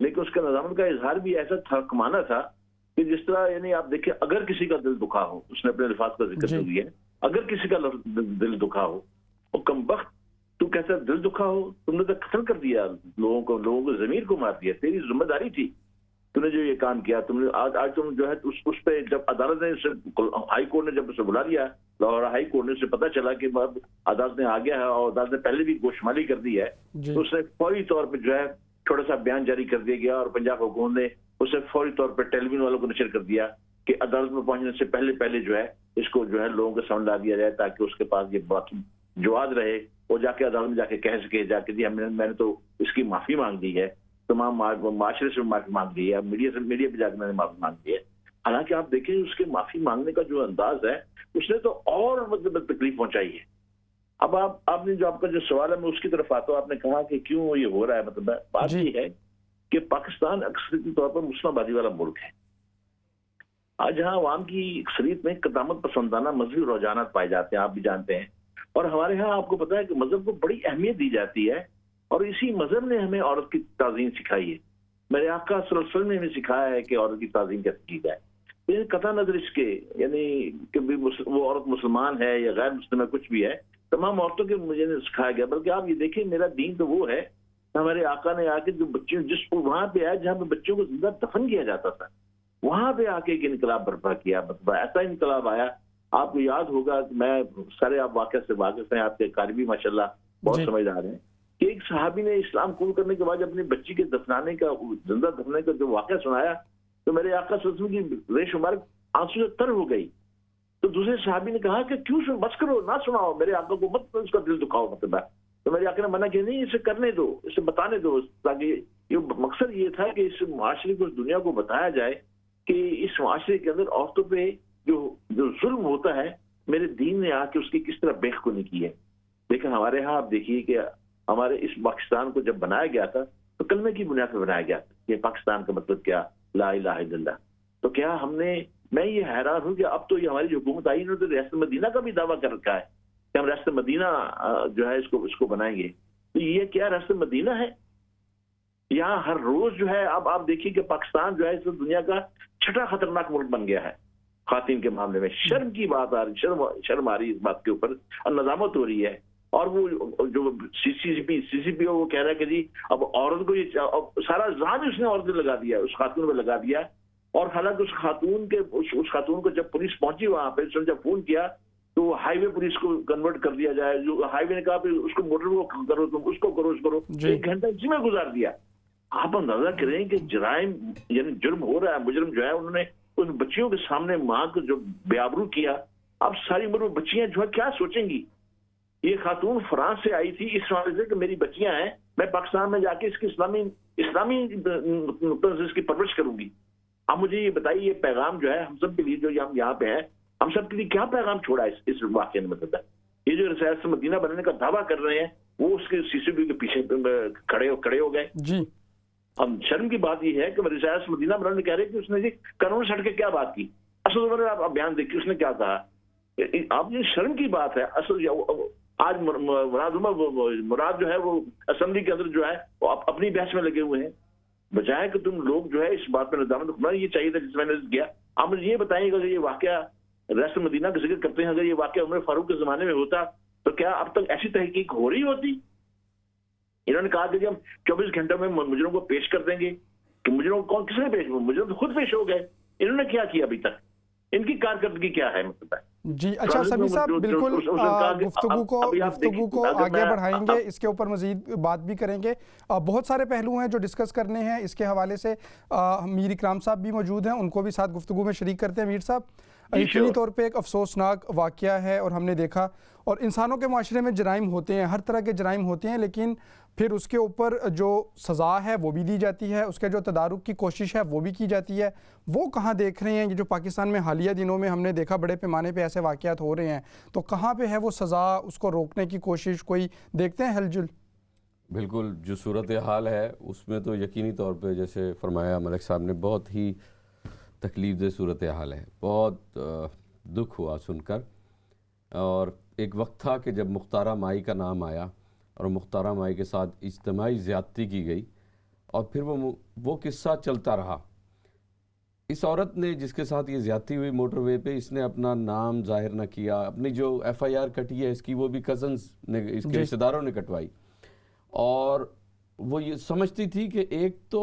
لیکن اس کا نظامت کا اظہار بھی ایسا تھکمانا تھا کہ جس طرح یعنی آپ دیکھیں اگر کسی کا دل دکھا ہو، اس نے اپنے الفاظ کا ذکر کر دیا ہے، اگر کسی کا دل دکھا ہو، وہ کم وقت تو کیسا دل دکھا ہو، تم نے تو قتل کر دیا لوگوں کو ضمیر کو مار دیا، تیری ذمہ داری تھی تم نے جو یہ کام کیا، تم نے آج تم جو ہے اس پہ جب عدالت نے ہائی کورٹ نے جب اسے بلا لیا، لاہور ہائی کورٹ نے اسے پتا چلا کہ عدالت نے آ گیا ہے اور عدالت نے پہلے بھی گوشمالی کر دی ہے، تو اس نے فوری طور پہ جو ہے چھوٹا سا بیان جاری کر دیا گیا اور پنجاب حکومت نے اسے فوری طور پہ ٹیلی ویژن والوں کو نشر کر دیا کہ عدالت میں پہنچنے سے پہلے جو ہے اس کو جو ہے لوگوں کے سامنے لا دیا جائے تاکہ اس کے پاس یہ بات جواز رہے، وہ جا کے عدالت میں جا کے کہہ سکے جا کے جی میں نے تو اس کی معافی مانگ دی ہے، تمام معاشرے سے معافی مانگ لی ہے، میڈیا پہ جا کے میں نے معافی مانگ دی ہے۔ حالانکہ آپ دیکھیں اس کے معافی مانگنے کا جو انداز ہے اس نے تو اور مطلب تکلیف پہنچائی ہے۔ اب آپ نے جو آپ کا جو سوال ہے میں اس کی طرف آتا ہوں، آپ نے کہا کہ کیوں یہ ہو رہا ہے، مطلب بات یہ ہے کہ پاکستان اکثریتی طور پر مسلم آبادی والا ملک ہے۔ آج یہاں عوام کی اکثریت میں قدامت پسندانہ مذہبی رجحانات پائے جاتے ہیں، آپ بھی جانتے ہیں، اور ہمارے ہاں آپ کو پتا ہے کہ مذہب کو بڑی اہمیت دی جاتی ہے اور اسی مذہب نے ہمیں عورت کی تعظیم سکھائی ہے۔ میرے آقا صلی اللہ علیہ وسلم نے ہمیں سکھایا ہے کہ عورت کی تعظیم کیسے کی جائے، یعنی قطع نظر اس کے یعنی کہ وہ عورت مسلمان ہے یا غیر مسلم ہے کچھ بھی ہے، تمام عورتوں کے مجھے سکھایا گیا۔ بلکہ آپ یہ دیکھیں میرا دین تو وہ ہے، ہمارے آقا نے آ کے جو بچوں جس وہاں پہ آیا جہاں پہ بچوں کو زندہ دفن کیا جاتا تھا وہاں پہ آ کے ایک انقلاب برپا کیا، ایسا انقلاب آیا۔ آپ کو یاد ہوگا کہ میں سارے آپ واقعہ سے واقف ہیں، آپ کے قاری بھی ماشاءاللہ بہت سمجھدار ہیں، کہ ایک صحابی نے اسلام قبول کرنے کے بعد اپنی بچی کے دفنانے کا زندہ دفنانے کا جو واقعہ سنایا تو میرے آقا صلی اللہ علیہ وسلم کی ریش مبارک آنسو سے تر ہو گئی۔ تو دوسرے صحابی نے کہا کہ کیوں بس کرو، نہ سناؤ، میرے آقا کو مت اس کا دل دکھاؤ، مطلب ہے۔ تو میرے آقا نے منع کیا نہیں، اسے کرنے دو، اسے بتانے دو، تاکہ یہ مقصد یہ تھا کہ اس معاشرے کو اس دنیا کو بتایا جائے کہ اس معاشرے کے اندر عورتوں پہ جو ظلم ہوتا ہے میرے دین نے آ کے اس کی کس طرح بیخ کو نہیں کی ہے۔ لیکن ہمارے ہاں آپ دیکھیے کہ ہمارے اس پاکستان کو جب بنایا گیا تھا تو کلمے کی بنیاد پہ بنایا گیا تھا، یہ پاکستان کا مطلب کیا، لا الہ الا اللہ۔ تو کیا ہم نے، میں یہ حیران ہوں کہ اب تو یہ ہماری جو حکومت آئی انہوں نے تو ریاست مدینہ کا بھی دعویٰ کر رکھا ہے کہ ہم ریاست مدینہ جو ہے اس کو بنائیں گے۔ تو یہ کیا ریاست مدینہ ہے؟ یہاں ہر روز جو ہے اب آپ دیکھیے کہ پاکستان جو ہے اس دنیا کا چھٹا خطرناک ملک بن گیا ہے خواتین کے معاملے میں۔ شرم کی بات آ رہی، شرم آ رہی اس بات کے اوپر، اور نظامت ہو رہی ہے۔ اور وہ جو سی سی پی وہ کہہ رہا ہے کہ جی اب عورت کو یہ سارا الزام اس نے عورت نے لگا دیا، اس خاتون پہ لگا دیا، اور حالانکہ اس خاتون کو جب پولیس پہنچی وہاں پہ، اس نے جب فون کیا تو ہائی وے پولیس کو کنورٹ کر دیا جائے، جو ہائی وے نے کہا اس کو موٹر کو کرو، تم اس کو کرو، ایک گھنٹہ اسی میں گزار دیا۔ آپ اندازہ کریں کہ جرائم یعنی جرم ہو رہا ہے، مجرم جو ہے انہوں نے ان بچیوں کے سامنے ماں کو جو بے آبرو کیا، اب ساری عمر وہ بچیاں جو ہے کیا سوچیں گی؟ یہ خاتون فرانس سے آئی تھی اس وجہ سے کہ میری بچیاں ہیں، میں پاکستان میں جا کے اس کی اسلامی نقطہ نظر کی پرورش کروں گی۔ اب مجھے یہ بتائیے یہ پیغام جو ہے ہم سب کے لیے جو ہم یہاں پہ ہیں، ہم سب کے لیے کیا پیغام چھوڑا ہے اس واقعے نے؟ مطلب یہ جو ریاست مدینہ بنانے کا دعویٰ کر رہے ہیں وہ اس کے سی سی پی کے پیچھے کھڑے ہو گئے۔ جی اب شرم کی بات یہ ہے کہ ریاست مدینہ بنانے کہہ رہے کہ اس نے جی قانون چھڑ کے کیا بات کی، اصل آپ بیان دیکھیے اس نے کیا کہا۔ آپ یہ شرم کی بات ہے۔ اصل آج مراد جو ہے وہ اسمبلی کے اندر جو ہے وہ اپنی بحث میں لگے ہوئے ہیں، بجائے کہ تم لوگ جو ہے اس بات پہ نظامت ہونا یہ چاہیے تھا جس میں نے کیا۔ آپ مجھے یہ بتائیے کہ اگر یہ واقعہ ریاست مدینہ کا ذکر کرتے ہیں، اگر یہ واقعہ عمر فاروق کے زمانے میں ہوتا تو کیا اب تک ایسی تحقیق ہو رہی ہوتی؟ انہوں نے کہا کہ ہم 24 گھنٹوں میں مجرم کو پیش کر دیں گے، کہ مجرم کو کس نے پیش، مجرم خود پیش ہو گئے۔ انہوں نے کیا کیا ابھی تک؟ ان کی کارکردگی کیا ہے؟ مطلب جی اچھا سمیع صاحب، بالکل گفتگو کو آگے بڑھائیں گے، اس کے اوپر مزید بات بھی کریں گے۔ بہت سارے پہلو ہیں جو ڈسکس کرنے ہیں، اس کے حوالے سے میر اکرام صاحب بھی موجود ہیں، ان کو بھی ساتھ گفتگو میں شریک کرتے ہیں۔ میر صاحب، یقینی طور پہ ایک افسوسناک واقعہ ہے اور ہم نے دیکھا، اور انسانوں کے معاشرے میں جرائم ہوتے ہیں، ہر طرح کے جرائم ہوتے ہیں، لیکن پھر اس کے اوپر جو سزا ہے وہ بھی دی جاتی ہے، اس کے جو تدارک کی کوشش ہے وہ بھی کی جاتی ہے۔ وہ کہاں دیکھ رہے ہیں؟ یہ جو پاکستان میں حالیہ دنوں میں ہم نے دیکھا بڑے پیمانے پہ ایسے واقعات ہو رہے ہیں، تو کہاں پہ ہے وہ سزا، اس کو روکنے کی کوشش کوئی دیکھتے ہیں ہل جل؟ بالکل، جو صورتحال ہے اس میں تو یقینی طور پہ جیسے فرمایا ملک صاحب نے، بہت ہی تکلیف دہ صورتحال ہے، بہت دکھ ہوا سن کر۔ اور ایک وقت تھا کہ جب مختارہ مائی کا نام آیا اور مختارہ مائی کے ساتھ اجتماعی زیادتی کی گئی، اور پھر وہ قصہ چلتا رہا. اس عورت نے جس کے ساتھ یہ زیادتی ہوئی موٹر وے پہ، اس نے اپنا نام ظاہر نہ کیا، اپنی جو ایف آئی آر کٹی ہے اس کی وہ بھی کزنز نے، اس کے رشتہ داروں نے کٹوائی، اور وہ یہ سمجھتی تھی کہ ایک تو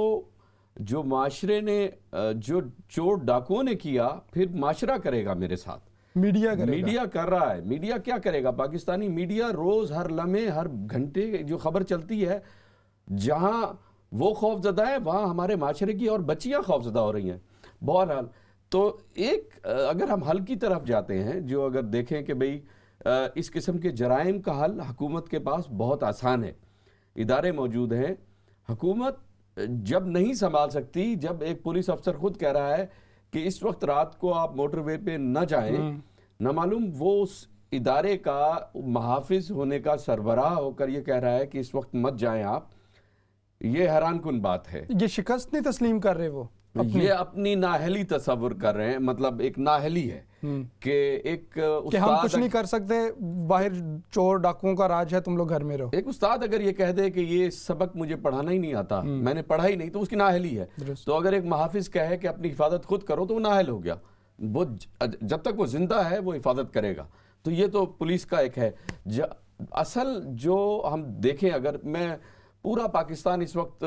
جو معاشرے نے جو چور ڈاکوؤں نے کیا، پھر معاشرہ کرے گا میرے ساتھ، میڈیا کر رہا ہے. میڈیا کیا کرے گا؟ پاکستانی میڈیا روز ہر لمحے ہر گھنٹے جو خبر چلتی ہے، جہاں وہ خوف زدہ ہے وہاں ہمارے معاشرے کی اور بچیاں خوف زدہ ہو رہی ہیں. بہرحال تو ایک اگر ہم حل کی طرف جاتے ہیں، جو اگر دیکھیں کہ بھئی اس قسم کے جرائم کا حل حکومت کے پاس بہت آسان ہے، ادارے موجود ہیں. حکومت جب نہیں سنبھال سکتی، جب ایک پولیس افسر خود کہہ رہا ہے کہ اس وقت رات کو آپ موٹر وے پہ نہ جائیں، نہ معلوم وہ اس ادارے کا محافظ ہونے کا سربراہ ہو کر یہ کہہ رہا ہے کہ اس وقت مت جائیں آپ، یہ حیران کن بات ہے. یہ شکست نہیں تسلیم کر رہے، وہ یہ اپنی نااہلی تصور کر رہے ہیں. مطلب ایک نااہلی ہے کہ ایک کہ ہم کچھ نہیں کر سکتے، باہر چور ڈاکوؤں کا راج ہے، تم لوگ گھر میں رہو. ایک استاد اگر یہ کہہ دے کہ یہ سبق مجھے پڑھانا ہی نہیں آتا، میں نے پڑھا ہی نہیں، تو اس کی نااہلی ہے. تو اگر ایک محافظ کہے کہ اپنی حفاظت خود کرو تو وہ نااہل ہو گیا. وہ جب تک وہ زندہ ہے وہ حفاظت کرے گا. تو یہ تو پولیس کا ایک ہے. اصل جو ہم دیکھیں، اگر میں پورا پاکستان اس وقت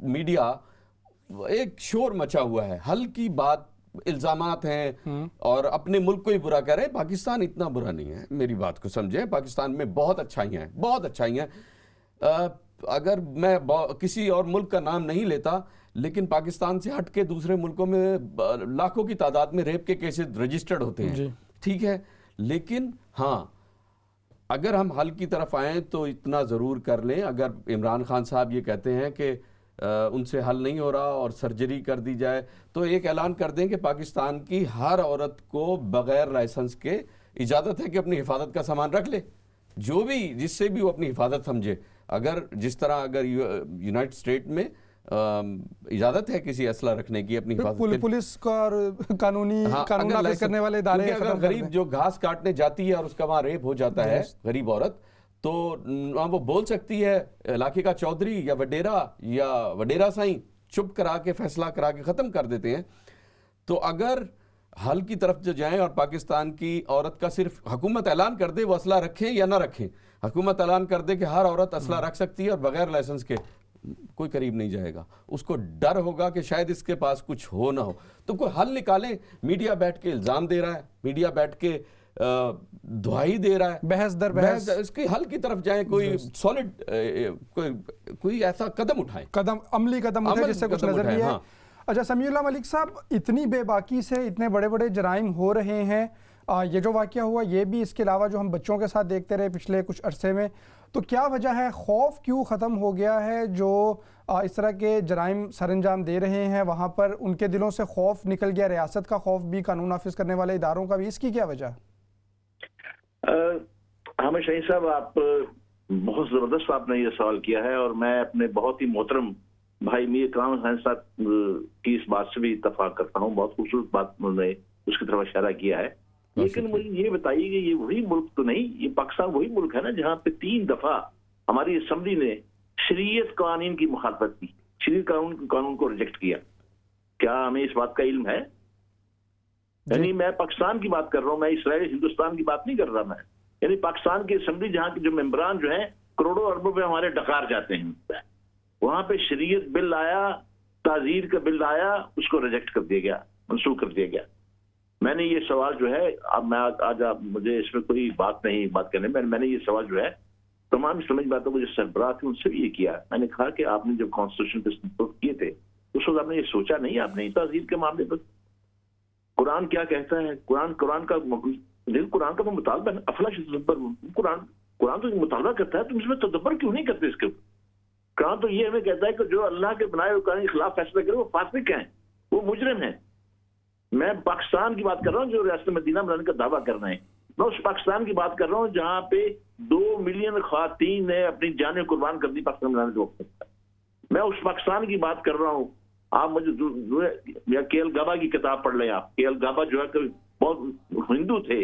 میڈیا ایک شور مچا ہوا ہے، حل کی بات الزامات ہیں اور اپنے ملک کو ہی برا کہہ رہے ہیں. پاکستان اتنا برا نہیں ہے، میری بات کو سمجھیں. پاکستان میں بہت اچھائیاں ہیں، بہت اچھائیاں ہیں. اگر میں کسی اور ملک کا نام نہیں لیتا، لیکن پاکستان سے ہٹ کے دوسرے ملکوں میں لاکھوں کی تعداد میں ریپ کے کیسز رجسٹرڈ ہوتے ہیں، ٹھیک ہے. لیکن ہاں، اگر ہم حل کی طرف آئیں تو اتنا ضرور کر لیں. اگر عمران خان صاحب یہ کہتے ہیں کہ ان سے حل نہیں ہو رہا اور سرجری کر دی جائے، تو ایک اعلان کر دیں کہ پاکستان کی ہر عورت کو بغیر لائسنس کے اجازت ہے کہ اپنی حفاظت کا سامان رکھ لے، جو بھی جس سے بھی وہ اپنی حفاظت سمجھے. اگر جس طرح اگر یونائٹڈ اسٹیٹ میں اجازت ہے کسی اسلحہ رکھنے کی اپنی حفاظت، پولیس کا اور قانون نافذ کرنے والے ادارے، اگر غریب جو گھاس کاٹنے جاتی ہے اور اس کا وہاں ریپ ہو جاتا ہے، غریب عورت، تو وہ بول سکتی ہے علاقے کا چودھری یا وڈیرا سائیں، چپ کرا کے فیصلہ کرا کے ختم کر دیتے ہیں. تو اگر حل کی طرف جو جائیں اور پاکستان کی عورت کا صرف حکومت اعلان کر دے وہ اسلحہ رکھیں یا نہ رکھیں، حکومت اعلان کر دے کہ ہر عورت اسلحہ رکھ سکتی ہے اور بغیر لائسنس کے، کوئی قریب نہیں جائے گا. اس کو ڈر ہوگا کہ شاید اس کے پاس کچھ ہو نہ ہو. تو کوئی حل نکالیں. میڈیا بیٹھ کے الزام دے رہا ہے، میڈیا بیٹھ کے دہائی دے رہا ہے، بحث در بحث. اس کی حل کی طرف جائیں، کوئی سالڈ کوئی ایسا قدم اٹھائیں، عملی قدم اٹھائیں جس سے کچھ نظر بھی ہے. اچھا سمیع اللہ ملک صاحب، اتنی بے باکی سے اتنے بڑے بڑے جرائم ہو رہے ہیں، یہ جو واقعہ ہوا یہ بھی، اس کے علاوہ جو ہم بچوں کے ساتھ دیکھتے رہے پچھلے کچھ عرصے میں، تو کیا وجہ ہے؟ خوف کیوں ختم ہو گیا ہے؟ جو اس طرح کے جرائم سر انجام دے رہے ہیں وہاں پر ان کے دلوں سے خوف نکل گیا، ریاست کا خوف بھی، قانون نافذ کرنے والے اداروں کا بھی. اس کی کیا وجہ ہے؟ حامد شاہین صاحب، آپ بہت زبردست آپ نے یہ سوال کیا ہے، اور میں اپنے بہت ہی محترم بھائی میر کرام حسین صاحب کی اس بات سے بھی اتفاق کرتا ہوں. بہت خوبصورت بات انہوں نے اس کی طرف اشارہ کیا ہے. لیکن مجھے یہ بتائیے کہ یہ وہی ملک تو نہیں، یہ پاکستان وہی ملک ہے نا جہاں پہ 3 دفعہ ہماری اسمبلی نے شریعت قوانین کی مخالفت کی، شریعت قانون کو ریجیکٹ کیا. کیا ہمیں اس بات کا علم ہے؟ یعنی میں پاکستان کی بات کر رہا ہوں، میں اسرائیل ہندوستان کی بات نہیں کر رہا. میں یعنی پاکستان کی اسمبلی جہاں کے جو ممبران جو ہیں کروڑوں اربوں پہ ہمارے ڈکار جاتے ہیں، وہاں پہ شریعت بل آیا، تعزیر کا بل آیا، اس کو ریجیکٹ کر دیا گیا، منسوخ کر دیا گیا. میں نے یہ سوال جو ہے، اب میں آج مجھے اس میں کوئی بات نہیں بات کرنے، میں نے یہ سوال جو ہے تمام سمجھ باتوں کو جو سربراہ تھے ان سے بھی یہ کیا. میں نے کہا کہ آپ نے جب کانسٹیٹیوشن پہ کیے تھے اس وقت آپ نے یہ سوچا نہیں، آپ نے تعزیر کے معاملے پر قرآن کیا کہتا ہے؟ قرآن کا تو مطالبہ ہے، افلا تدبر. قرآن تو مطالبہ کرتا ہے، تم اس میں تدبر کیوں نہیں کرتے؟ اس کے قرآن تو یہ ہمیں کہتا ہے کہ جو اللہ کے بنائے ہوئے قانون کے خلاف فیصلہ کرے وہ فاسق ہیں، وہ مجرم ہیں. میں پاکستان کی بات کر رہا ہوں جو ریاست مدینہ بنانے کا دعویٰ کر رہے ہیں. میں اس پاکستان کی بات کر رہا ہوں جہاں پہ 2 ملین خواتین نے اپنی جانیں قربان کر دی پاکستان بنانے کے وقت. میں اس پاکستان کی بات کر رہا ہوں. آپ مجھے کے ایل گابا کی کتاب پڑھ لیں. آپ کے ایل گابا جو ہے کہ بہت ہندو تھے،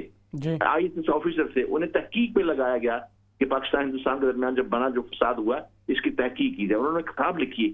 ISS آفیسر تھے، انہیں تحقیق پہ لگایا گیا کہ پاکستان ہندوستان کے درمیان جب بنا جو فساد ہوا اس کی تحقیق کی جائے. انہوں نے کتاب لکھی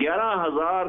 11,000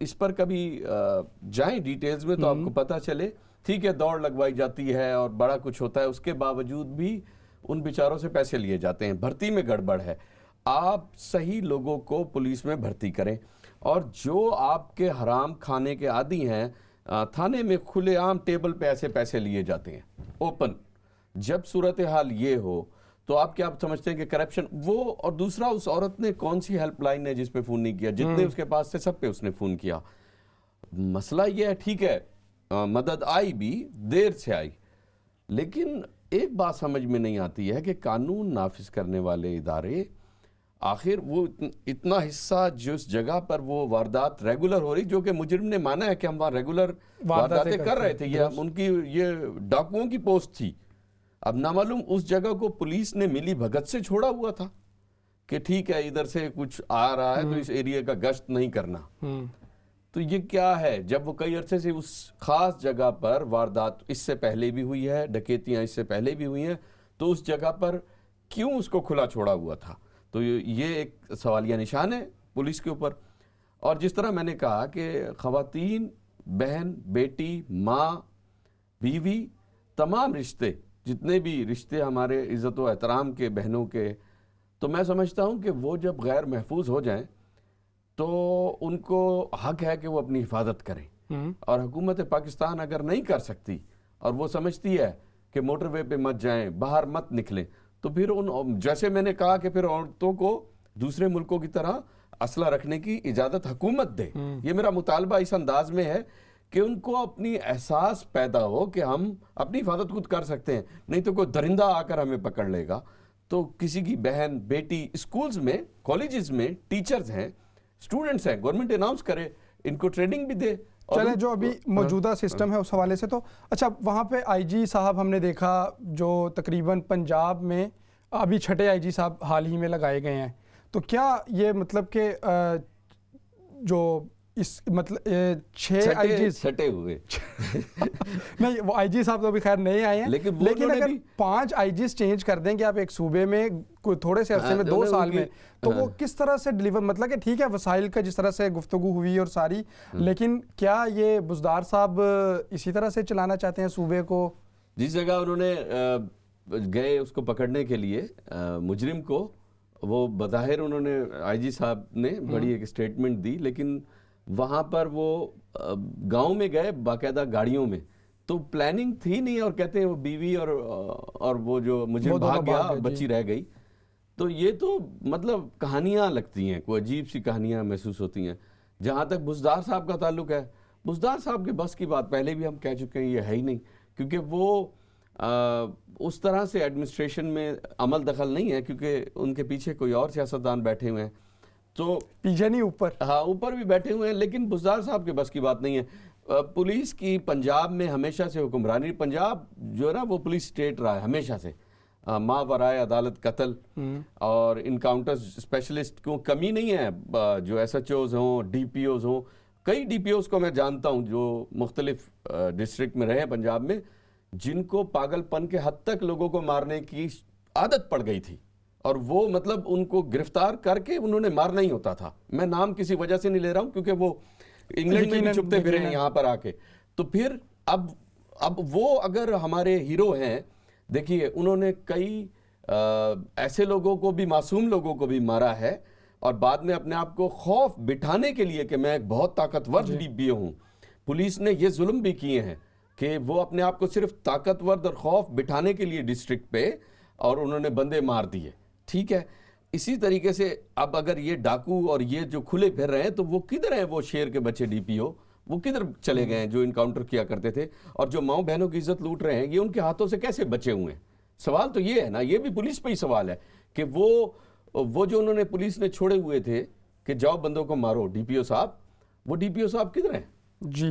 اس پر کبھی جائیں ڈیٹیلز میں تو آپ کو پتہ چلے. ٹھیک ہے دوڑ لگوائی جاتی ہے اور بڑا کچھ ہوتا ہے, اس کے باوجود بھی ان بیچاروں سے پیسے لیے جاتے ہیں. بھرتی میں گڑبڑ ہے. آپ صحیح لوگوں کو پولیس میں بھرتی کریں, اور جو آپ کے حرام کھانے کے عادی ہیں تھانے میں کھلے عام ٹیبل پہ ایسے پیسے لیے جاتے ہیں اوپن. جب صورتحال یہ ہو تو آپ کیا سمجھتے ہیں کہ کرپشن وہ, اور دوسرا اس عورت نے کون سی ہیلپ لائن ہے جس پہ فون نہیں کیا؟ جتنے اس کے پاس تھے سب پہ اس نے فون کیا. مسئلہ یہ ہے ٹھیک ہے مدد آئی بھی دیر سے آئی, لیکن ایک بات سمجھ میں نہیں آتی ہے کہ قانون نافذ کرنے والے ادارے آخر وہ اتنا حصہ جس جگہ پر وہ واردات ریگولر ہو رہی, جو کہ مجرم نے مانا ہے کہ ہم وہاں ریگولر وارداتیں کر رہے تھے, یہ ان کی یہ ڈاکوؤں کی پوسٹ تھی. اب نامعلوم اس جگہ کو پولیس نے ملی بھگت سے چھوڑا ہوا تھا کہ ٹھیک ہے ادھر سے کچھ آ رہا ہے تو اس ایریا کا گشت نہیں کرنا. تو یہ کیا ہے جب وہ کئی عرصے سے اس خاص جگہ پر واردات اس سے پہلے بھی ہوئی ہے, ڈکیتیاں اس سے پہلے بھی ہوئی ہیں, تو اس جگہ پر کیوں اس کو کھلا چھوڑا ہوا تھا؟ تو یہ ایک سوالیہ نشان ہے پولیس کے اوپر. اور جس طرح میں نے کہا کہ خواتین, بہن, بیٹی, ماں, بیوی, تمام رشتے, جتنے بھی رشتے ہمارے عزت و احترام کے بہنوں کے, تو میں سمجھتا ہوں کہ وہ جب غیر محفوظ ہو جائیں تو ان کو حق ہے کہ وہ اپنی حفاظت کریں. اور حکومت پاکستان اگر نہیں کر سکتی اور وہ سمجھتی ہے کہ موٹر وے پہ مت جائیں, باہر مت نکلیں, تو پھر جیسے میں نے کہا کہ پھر عورتوں کو دوسرے ملکوں کی طرح اسلحہ رکھنے کی اجازت حکومت دے. یہ میرا مطالبہ اس انداز میں ہے کہ ان کو اپنی احساس پیدا ہو کہ ہم اپنی حفاظت خود کر سکتے ہیں, نہیں تو کوئی درندہ آ کر ہمیں پکڑ لے گا. تو کسی کی بہن, بیٹی, اسکولز میں, کالجز میں ٹیچرز ہیں, اسٹوڈنٹس ہیں, گورنمنٹ اناؤنس کرے, ان کو ٹریننگ بھی دے. چلیں جو ابھی موجودہ سسٹم ہے اس حوالے سے, تو اچھا وہاں پہ آئی جی صاحب ہم نے دیکھا جو تقریباً پنجاب میں ابھی 6 آئی جی صاحب حال ہی میں لگائے گئے ہیں, تو کیا یہ مطلب کہ جو اس مطلب 6 آئی جی چھٹے ہوئے نہیں وہ آئی جی صاحب تو ابھی خیر نئے آئے ہیں, لیکن اگر 5 آئی جیز چینج کر دیں کہ آپ ایک صوبے میں کوئی تھوڑے سے عرصے میں 2 سال میں, تو وہ کس طرح سے ڈیلیور, مطلب کہ ٹھیک ہے وسائل کا جس طرح سے گفتگو ہوئی اور ساری, لیکن کیا یہ بزدار صاحب اسی طرح سے چلانا چاہتے ہیں صوبے کو؟ جس جگہ انہوں نے گئے اس کو پکڑنے کے لیے مجرم کو, وہ بظاہر انہوں نے آئی جی صاحب نے بڑی ایک اسٹیٹمنٹ دی, لیکن وہاں پر وہ گاؤں میں گئے باقاعدہ گاڑیوں میں, تو پلاننگ تھی نہیں, اور کہتے ہیں وہ بیوی اور وہ جو مجرم بھاگ گیا, بچی رہ گئی. تو یہ تو مطلب کہانیاں لگتی ہیں, کوئی عجیب سی کہانیاں محسوس ہوتی ہیں. جہاں تک بزدار صاحب کا تعلق ہے, بزدار صاحب کے بس کی بات پہلے بھی ہم کہہ چکے ہیں, یہ ہے ہی نہیں, کیونکہ وہ اس طرح سے ایڈمنسٹریشن میں عمل دخل نہیں ہے, کیونکہ ان کے پیچھے کوئی اور سیاستدان بیٹھے ہوئے ہیں, تو پیچھے نہیں اوپر, ہاں اوپر بھی بیٹھے ہوئے ہیں, لیکن بزدار صاحب کے بس کی بات نہیں ہے. پولیس کی پنجاب میں ہمیشہ سے حکمرانی, پنجاب جو ہے نا وہ پولیس اسٹیٹ رہا ہے ہمیشہ سے, ماں ورائے عدالت قتل اور انکاؤنٹر اسپیشلسٹ کو کمی نہیں ہے, جو ایس ایچ اوز ہوں, ڈی پی اوز ہوں. کئی ڈی پی اوز کو میں جانتا ہوں جو مختلف ڈسٹرکٹ میں رہے ہیں پنجاب میں, جن کو پاگل پن کے حد تک لوگوں کو مارنے کی عادت پڑ گئی تھی, اور وہ مطلب ان کو گرفتار کر کے انہوں نے مارنا ہی ہوتا تھا. میں نام کسی وجہ سے نہیں لے رہا ہوں کیونکہ وہ انگلینڈ میں بھی چھپتے پھرے ہیں یہاں پر آ کے. تو پھر اب وہ اگر ہمارے ہیرو ہیں, دیکھیے انہوں نے کئی ایسے لوگوں کو بھی, معصوم لوگوں کو بھی مارا ہے, اور بعد میں اپنے آپ کو خوف بٹھانے کے لیے کہ میں ایک بہت طاقتور ڈی پی او ہوں. پولیس نے یہ ظلم بھی کیے ہیں کہ وہ اپنے آپ کو صرف طاقتور اور خوف بٹھانے کے لیے ڈسٹرکٹ پہ, اور انہوں نے بندے مار دیے. ٹھیک ہے, اسی طریقے سے اب اگر یہ ڈاکو اور یہ جو کھلے پھر رہے ہیں, تو وہ کدھر ہیں وہ شیر کے بچے ڈی پی او, وہ کدھر چلے گئے ہیں جو انکاؤنٹر کیا کرتے تھے, اور جو ماؤں بہنوں کی عزت لوٹ رہے ہیں, یہ ان کے ہاتھوں سے کیسے بچے ہوئے ہیں؟ سوال تو یہ ہے نا, یہ بھی پولیس پہ ہی سوال ہے کہ وہ جو انہوں نے پولیس نے چھوڑے ہوئے تھے کہ جاؤ بندوں کو مارو, ڈی پی او صاحب, وہ ڈی پی او صاحب کدھر ہیں؟ جی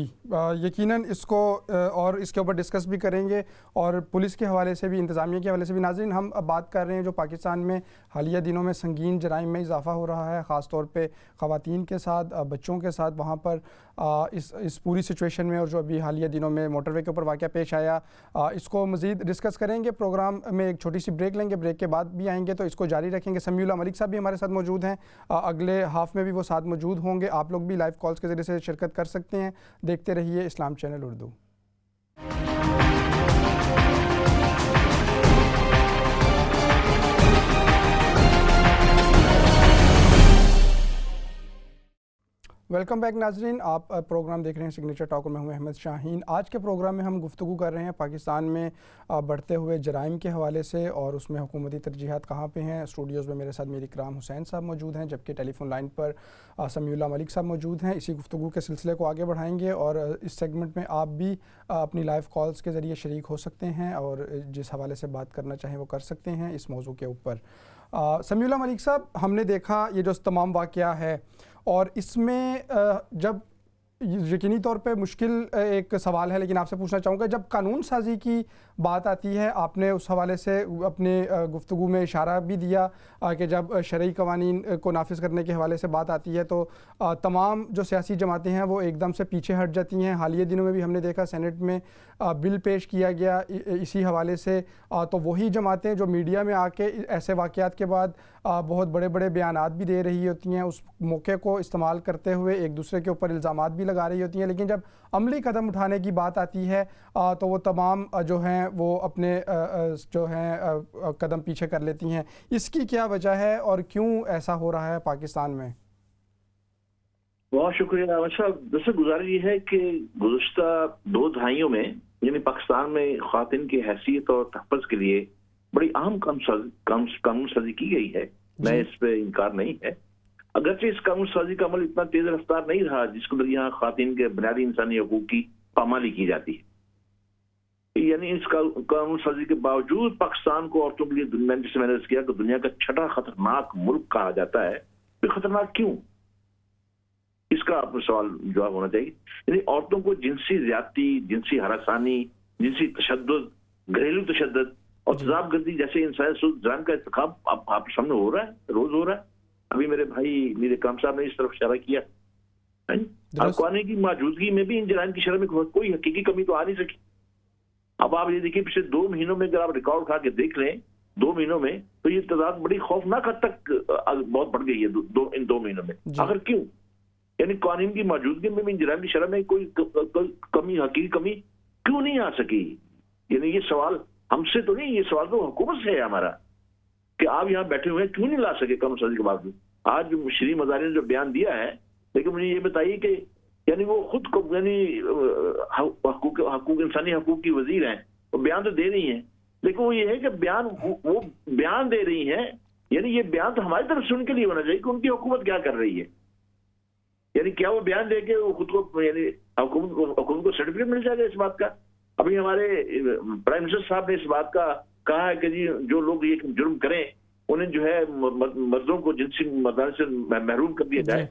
یقیناً اس کو اور اس کے اوپر ڈسکس بھی کریں گے, اور پولیس کے حوالے سے بھی, انتظامیہ کے حوالے سے بھی. ناظرین, ہم اب بات کر رہے ہیں جو پاکستان میں حالیہ دنوں میں سنگین جرائم میں اضافہ ہو رہا ہے, خاص طور پہ خواتین کے ساتھ, بچوں کے ساتھ. وہاں پر اس پوری سچویشن میں اور جو ابھی حالیہ دنوں میں موٹر وے کے اوپر واقعہ پیش آیا، اس کو مزید ڈسکس کریں گے۔ پروگرام میں ایک چھوٹی سی بریک لیں گے، بریک کے بعد بھی آئیں گے تو اس کو جاری رکھیں گے۔ سمیع اللہ ملک صاحب بھی ہمارے ساتھ موجود ہیں، اگلے ہاف میں بھی وہ ساتھ موجود ہوں گے۔ آپ لوگ بھی لائیو کالز کے ذریعے سے شرکت کر سکتے ہیں۔ دیکھتے رہیے اسلام چینل اردو۔ ویلکم بیک ناظرین، آپ پروگرام دیکھ رہے ہیں سگنیچر ٹاک، میں ہوں احمد شاہین۔ آج کے پروگرام میں ہم گفتگو کر رہے ہیں پاکستان میں بڑھتے ہوئے جرائم کے حوالے سے اور اس میں حکومتی ترجیحات کہاں پہ ہیں۔ اسٹوڈیوز میں میرے ساتھ میر اکرام حسین صاحب موجود ہیں، جبکہ ٹیلی فون لائن پر سمیع اللہ ملک صاحب موجود ہیں۔ اسی گفتگو کے سلسلے کو آگے بڑھائیں گے اور اس سیگمنٹ میں آپ بھی اپنی لائیو کالز کے ذریعے شریک ہو سکتے ہیں اور جس حوالے سے بات کرنا چاہیں وہ کر سکتے ہیں اس موضوع کے اوپر۔ سمیع اللہ ملک صاحب، ہم نے دیکھا یہ جو تمام واقعہ ہے اور اس میں جب یقینی طور پہ مشکل ایک سوال ہے، لیکن آپ سے پوچھنا چاہوں گا، جب قانون سازی کی بات آتی ہے، آپ نے اس حوالے سے اپنے گفتگو میں اشارہ بھی دیا کہ جب شرعی قوانین کو نافذ کرنے کے حوالے سے بات آتی ہے تو تمام جو سیاسی جماعتیں ہیں وہ ایک دم سے پیچھے ہٹ جاتی ہیں۔ حالیہ دنوں میں بھی ہم نے دیکھا سینٹ میں بل پیش کیا گیا اسی حوالے سے، تو وہی جماعتیں جو میڈیا میں آ کے ایسے واقعات کے بعد بہت بڑے بڑے بیانات بھی دے رہی ہوتی ہیں، اس موقع کو استعمال کرتے ہوئے ایک دوسرے کے اوپر الزامات بھی لگا رہی ہوتی ہیں، لیکن جب عملی قدم اٹھانے کی بات آتی ہے تو وہ تمام جو ہیں وہ اپنے جو ہیں قدم پیچھے کر لیتی ہیں۔ اس کی کیا وجہ ہے اور کیوں ایسا ہو رہا ہے پاکستان میں؟ بہت شکریہ احمد صاحب۔ دراصل گزارش یہ ہے کہ گزشتہ 2 دہائیوں میں یعنی پاکستان میں خواتین کی حیثیت اور تحفظ کے لیے بڑی اہم قانون سازی کی گئی ہے، میں اس پہ انکار نہیں ہے۔ اگرچہ اس قانون سازی کا عمل اتنا تیز رفتار نہیں رہا جس کے اندر یہاں خواتین کے بنیادی انسانی حقوق کی پامالی کی جاتی ہے۔ یعنی اس قانون سازی کے باوجود پاکستان کو عورتوں کے لیے جسے میں نے کیا کہ دنیا کا 6واں خطرناک ملک کہا جاتا ہے، پھر خطرناک کیوں؟ اس کا آپ کو سوال جواب ہونا چاہیے۔ یعنی عورتوں کو جنسی زیادتی، جنسی ہراسانی، جنسی تشدد، گھریلو تشدد اور تضاد گردی جیسے انسانی جرائم کا ارتکاب آپ سامنے ہو رہا ہے، روز ہو رہا ہے۔ ابھی میرے بھائی میر اکرام صاحب نے اس طرف اشارہ کیا، قوانین کی موجودگی میں بھی ان جرائم کی شرح میں کوئی حقیقی کمی تو آ نہیں سکی۔ اب آپ یہ دیکھیں پچھلے 2 مہینوں میں اگر آپ ریکارڈ اٹھا کے دیکھ لیں 2 مہینوں میں تو یہ تعداد بڑی خوفناک حد تک بہت بڑھ گئی ہے ان 2 مہینوں میں۔ آخر کیوں؟ یعنی قوانین کی موجودگی میں بھی جرائم کی شرح میں کوئی کمی، حقیقی کمی کیوں نہیں آ سکی؟ یعنی یہ سوال ہم سے تو نہیں، یہ سوال تو حکومت سے ہے ہمارا کہ آپ یہاں بیٹھے ہوئے کیوں نہیں لا سکے قانون سازی کے باوجود۔ آج شری مزاری نے جو بیان دیا ہے، لیکن مجھے یہ بتائیے کہ یعنی وہ خود کو یعنی حقوق انسانی حقوق کی وزیر ہیں، وہ بیان تو دے رہی ہیں، لیکن وہ یہ ہے کہ وہ بیان دے رہی ہیں، یعنی یہ بیان تو ہماری طرف سے ان کے لیے ہونا چاہیے کہ ان کی حکومت کیا کر رہی ہے۔ یعنی کیا وہ بیان دے کے وہ خود کو یعنی حکومت کو سرٹیفکیٹ مل جائے گا اس بات کا؟ ابھی ہمارے پرائم منسٹر صاحب نے اس بات کا کہا ہے کہ جی جو لوگ یہ جرم کریں انہیں جو ہے مردوں کو جنسی مداحت سے محروم کر دیا جائے۔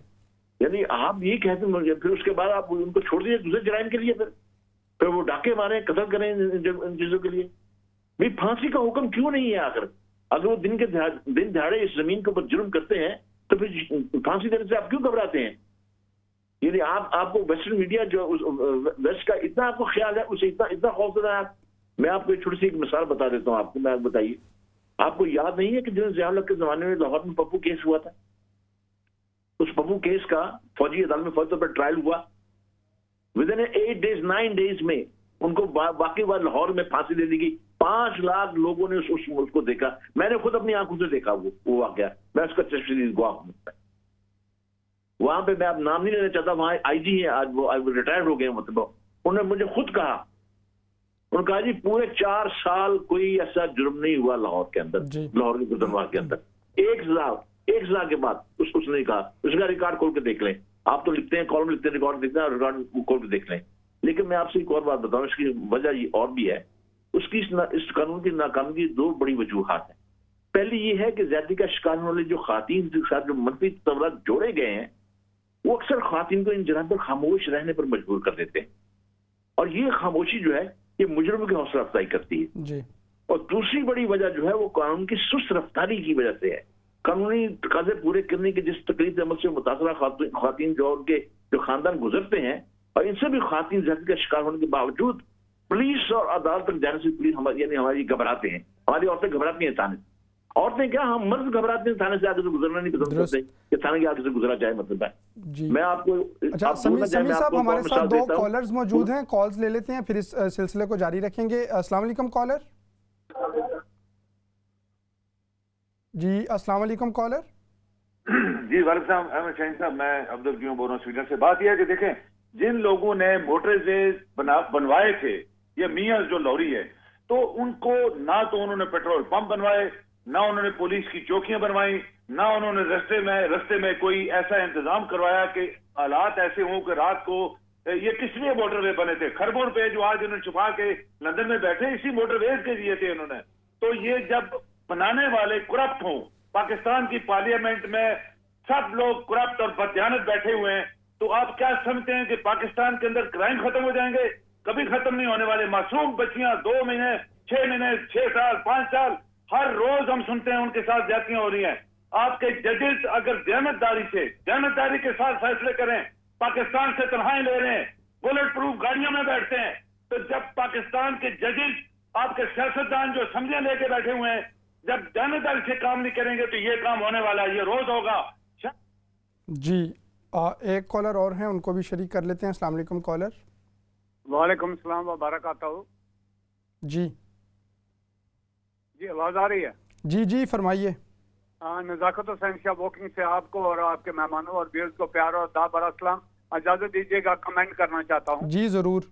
یعنی آپ یہ کہتے ہیں پھر اس کے بعد آپ ان کو چھوڑ دیجیے دوسرے جرائم کے لیے، پھر وہ ڈاکے ماریں، قتل کریں ان چیزوں کے لیے۔ بھائی پھانسی کا حکم کیوں نہیں ہے آخر؟ اگر وہ دن دہاڑے اس زمین کے اوپر جرم کرتے ہیں تو پھر پھانسی دینے سے آپ کیوں گھبراتے ہیں؟ یعنی آپ کو ویسٹرن میڈیا جو ویسٹ کا اتنا آپ کو خیال ہے، اسے اتنا خوف زدہ ہے۔ میں آپ کو ایک چھوٹی سی ایک مثال بتا دیتا ہوں آپ کو، میں بتائیے آپ کو یاد نہیں ہے کہ جن ضیاء الحق کے زمانے میں لاہور میں پپو کیس ہوا تھا؟ اس پپو کیس کا فوجی عدالت میں فوری طور پر ٹرائل ہوا، ودن 8 days 9 days میں ان کو واقعی بات لاہور میں پھانسی دے دی گئی۔ 5 لاکھ لوگوں نے اس ملک کو دیکھا، میں نے خود اپنی آنکھوں سے دیکھا وہ واقعہ، میں اس کا تشخیص گواہ ہوں۔ وہاں پہ میں اب نام نہیں لینا چاہتا، وہاں آئی جی ہیں آج، وہ ریٹائرڈ ہو گئے ہیں، مطلب انہوں نے مجھے خود کہا، انہوں نے کہا جی پورے 4 سال کوئی ایسا جرم نہیں ہوا لاہور کے اندر، لاہور کے گزروا کے اندر ایک سزا کے بعد اس نے کہا، اس کا ریکارڈ کھول کے دیکھ لیں، آپ تو لکھتے ہیں کالم لکھتے ہیں، ریکارڈ دیکھتے ہیں، ریکارڈ کھول کے دیکھ لیں۔ لیکن میں آپ سے ایک اور بات بتاؤں، اس کی وجہ یہ اور بھی ہے، اس قانون کی ناکامی کی 2 بڑی وجوہات ہیں۔ پہلی یہ ہے کہ زیادتی کا شکار ہونے والے جو خواتین کے ساتھ جو منفی تصورات جوڑے گئے ہیں وہ اکثر خواتین کو ان جرائم پر خاموش رہنے پر مجبور کر دیتے ہیں، اور یہ خاموشی جو ہے یہ مجرموں کی حوصلہ افزائی کرتی ہے جی۔ اور دوسری بڑی وجہ جو ہے وہ قانون کی سست رفتاری کی وجہ سے ہے۔ قانونی تقاضے پورے کرنے کے جس تقریب عمل سے متاثرہ خواتین جو ان کے جو خاندان گزرتے ہیں، اور ان سے بھی خواتین زیادتی کا شکار ہونے کے باوجود پولیس اور عدالت تک جانے سے پولیس ہماری گھبراتے ہیں، ہماری عورتیں گھبراتی ہیں تھانے سے. عورتیں کیا، ہم مرد گھبراتے ہیں تھانے سے آگے سے گزرنا نہیں پسند کرتے کہ تھانے کے آگے سے گزرا جائے. مطلب ہے جی میں آپ کو اچھا سمیع صاحب ہمارے ساتھ 2 کالرز موجود ہیں، کالز لے لیتے ہیں پھر اس سلسلے کو جاری رکھیں گے. السلام علیکم کالر. جی السلام علیکم کالر. جی وعلیکم السلام احمد شاہین صاحب، میں عبدالقیوم بول رہا ہوں سویڈن سے. بات یہ ہے کہ دیکھیں جن لوگوں نے موٹر ویز بنوائے تھے، یہ میاں جو لوری ہے، تو ان کو نہ تو انہوں نے پیٹرول پمپ بنوائے، نہ انہوں نے پولیس کی چوکیاں بنوائی، نہ انہوں نے رستے میں کوئی ایسا انتظام کروایا کہ حالات ایسے ہوں کہ رات کو یہ کس لیے موٹر وے بنے تھے. خربون پہ جو آج انہوں نے چھپا کے لندن میں بیٹھے، اسی موٹر ویز کے لیے تھے انہوں نے. تو یہ جب بنانے والے کرپٹ ہوں، پاکستان کی پارلیمنٹ میں سب لوگ کرپٹ اور بددیانت بیٹھے ہوئے ہیں، تو آپ کیا سمجھتے ہیں کہ پاکستان کے اندر کرائم ختم ہو جائیں گے؟ کبھی ختم نہیں ہونے والے. معصوم بچیاں 2 مہینے 6 مہینے 6 سال 5 سال ہر روز ہم سنتے ہیں ان کے ساتھ زیادتیاں ہو رہی ہیں. آپ کے ججز اگر دیانتداری کے ساتھ فیصلے کریں، پاکستان سے تنخواہیں لے رہے ہیں، بلٹ پروف گاڑیوں میں بیٹھتے ہیں، تو جب پاکستان کے ججز، آپ کے سیاستدان جو سمجھے لے کے بیٹھے ہوئے ہیں، جب دیانتداری سے کام نہیں کریں گے تو یہ کام ہونے والا ہے، یہ روز ہوگا. جی ایک کالر اور ہیں، ان کو بھی شریک کر لیتے ہیں. السلام علیکم کالر. وعلیکم السلام وبرکاتہ. جی جی آواز آ رہی ہے؟ جی جی فرمائیے. نزاکت حسین شاہ واکنگ سے آپ کو اور آپ کے مہمانوں اور ویئرز کو پیار اور دا بر اسلام. اجازت دیجیے گا کمنٹ کرنا چاہتا ہوں. جی ضرور.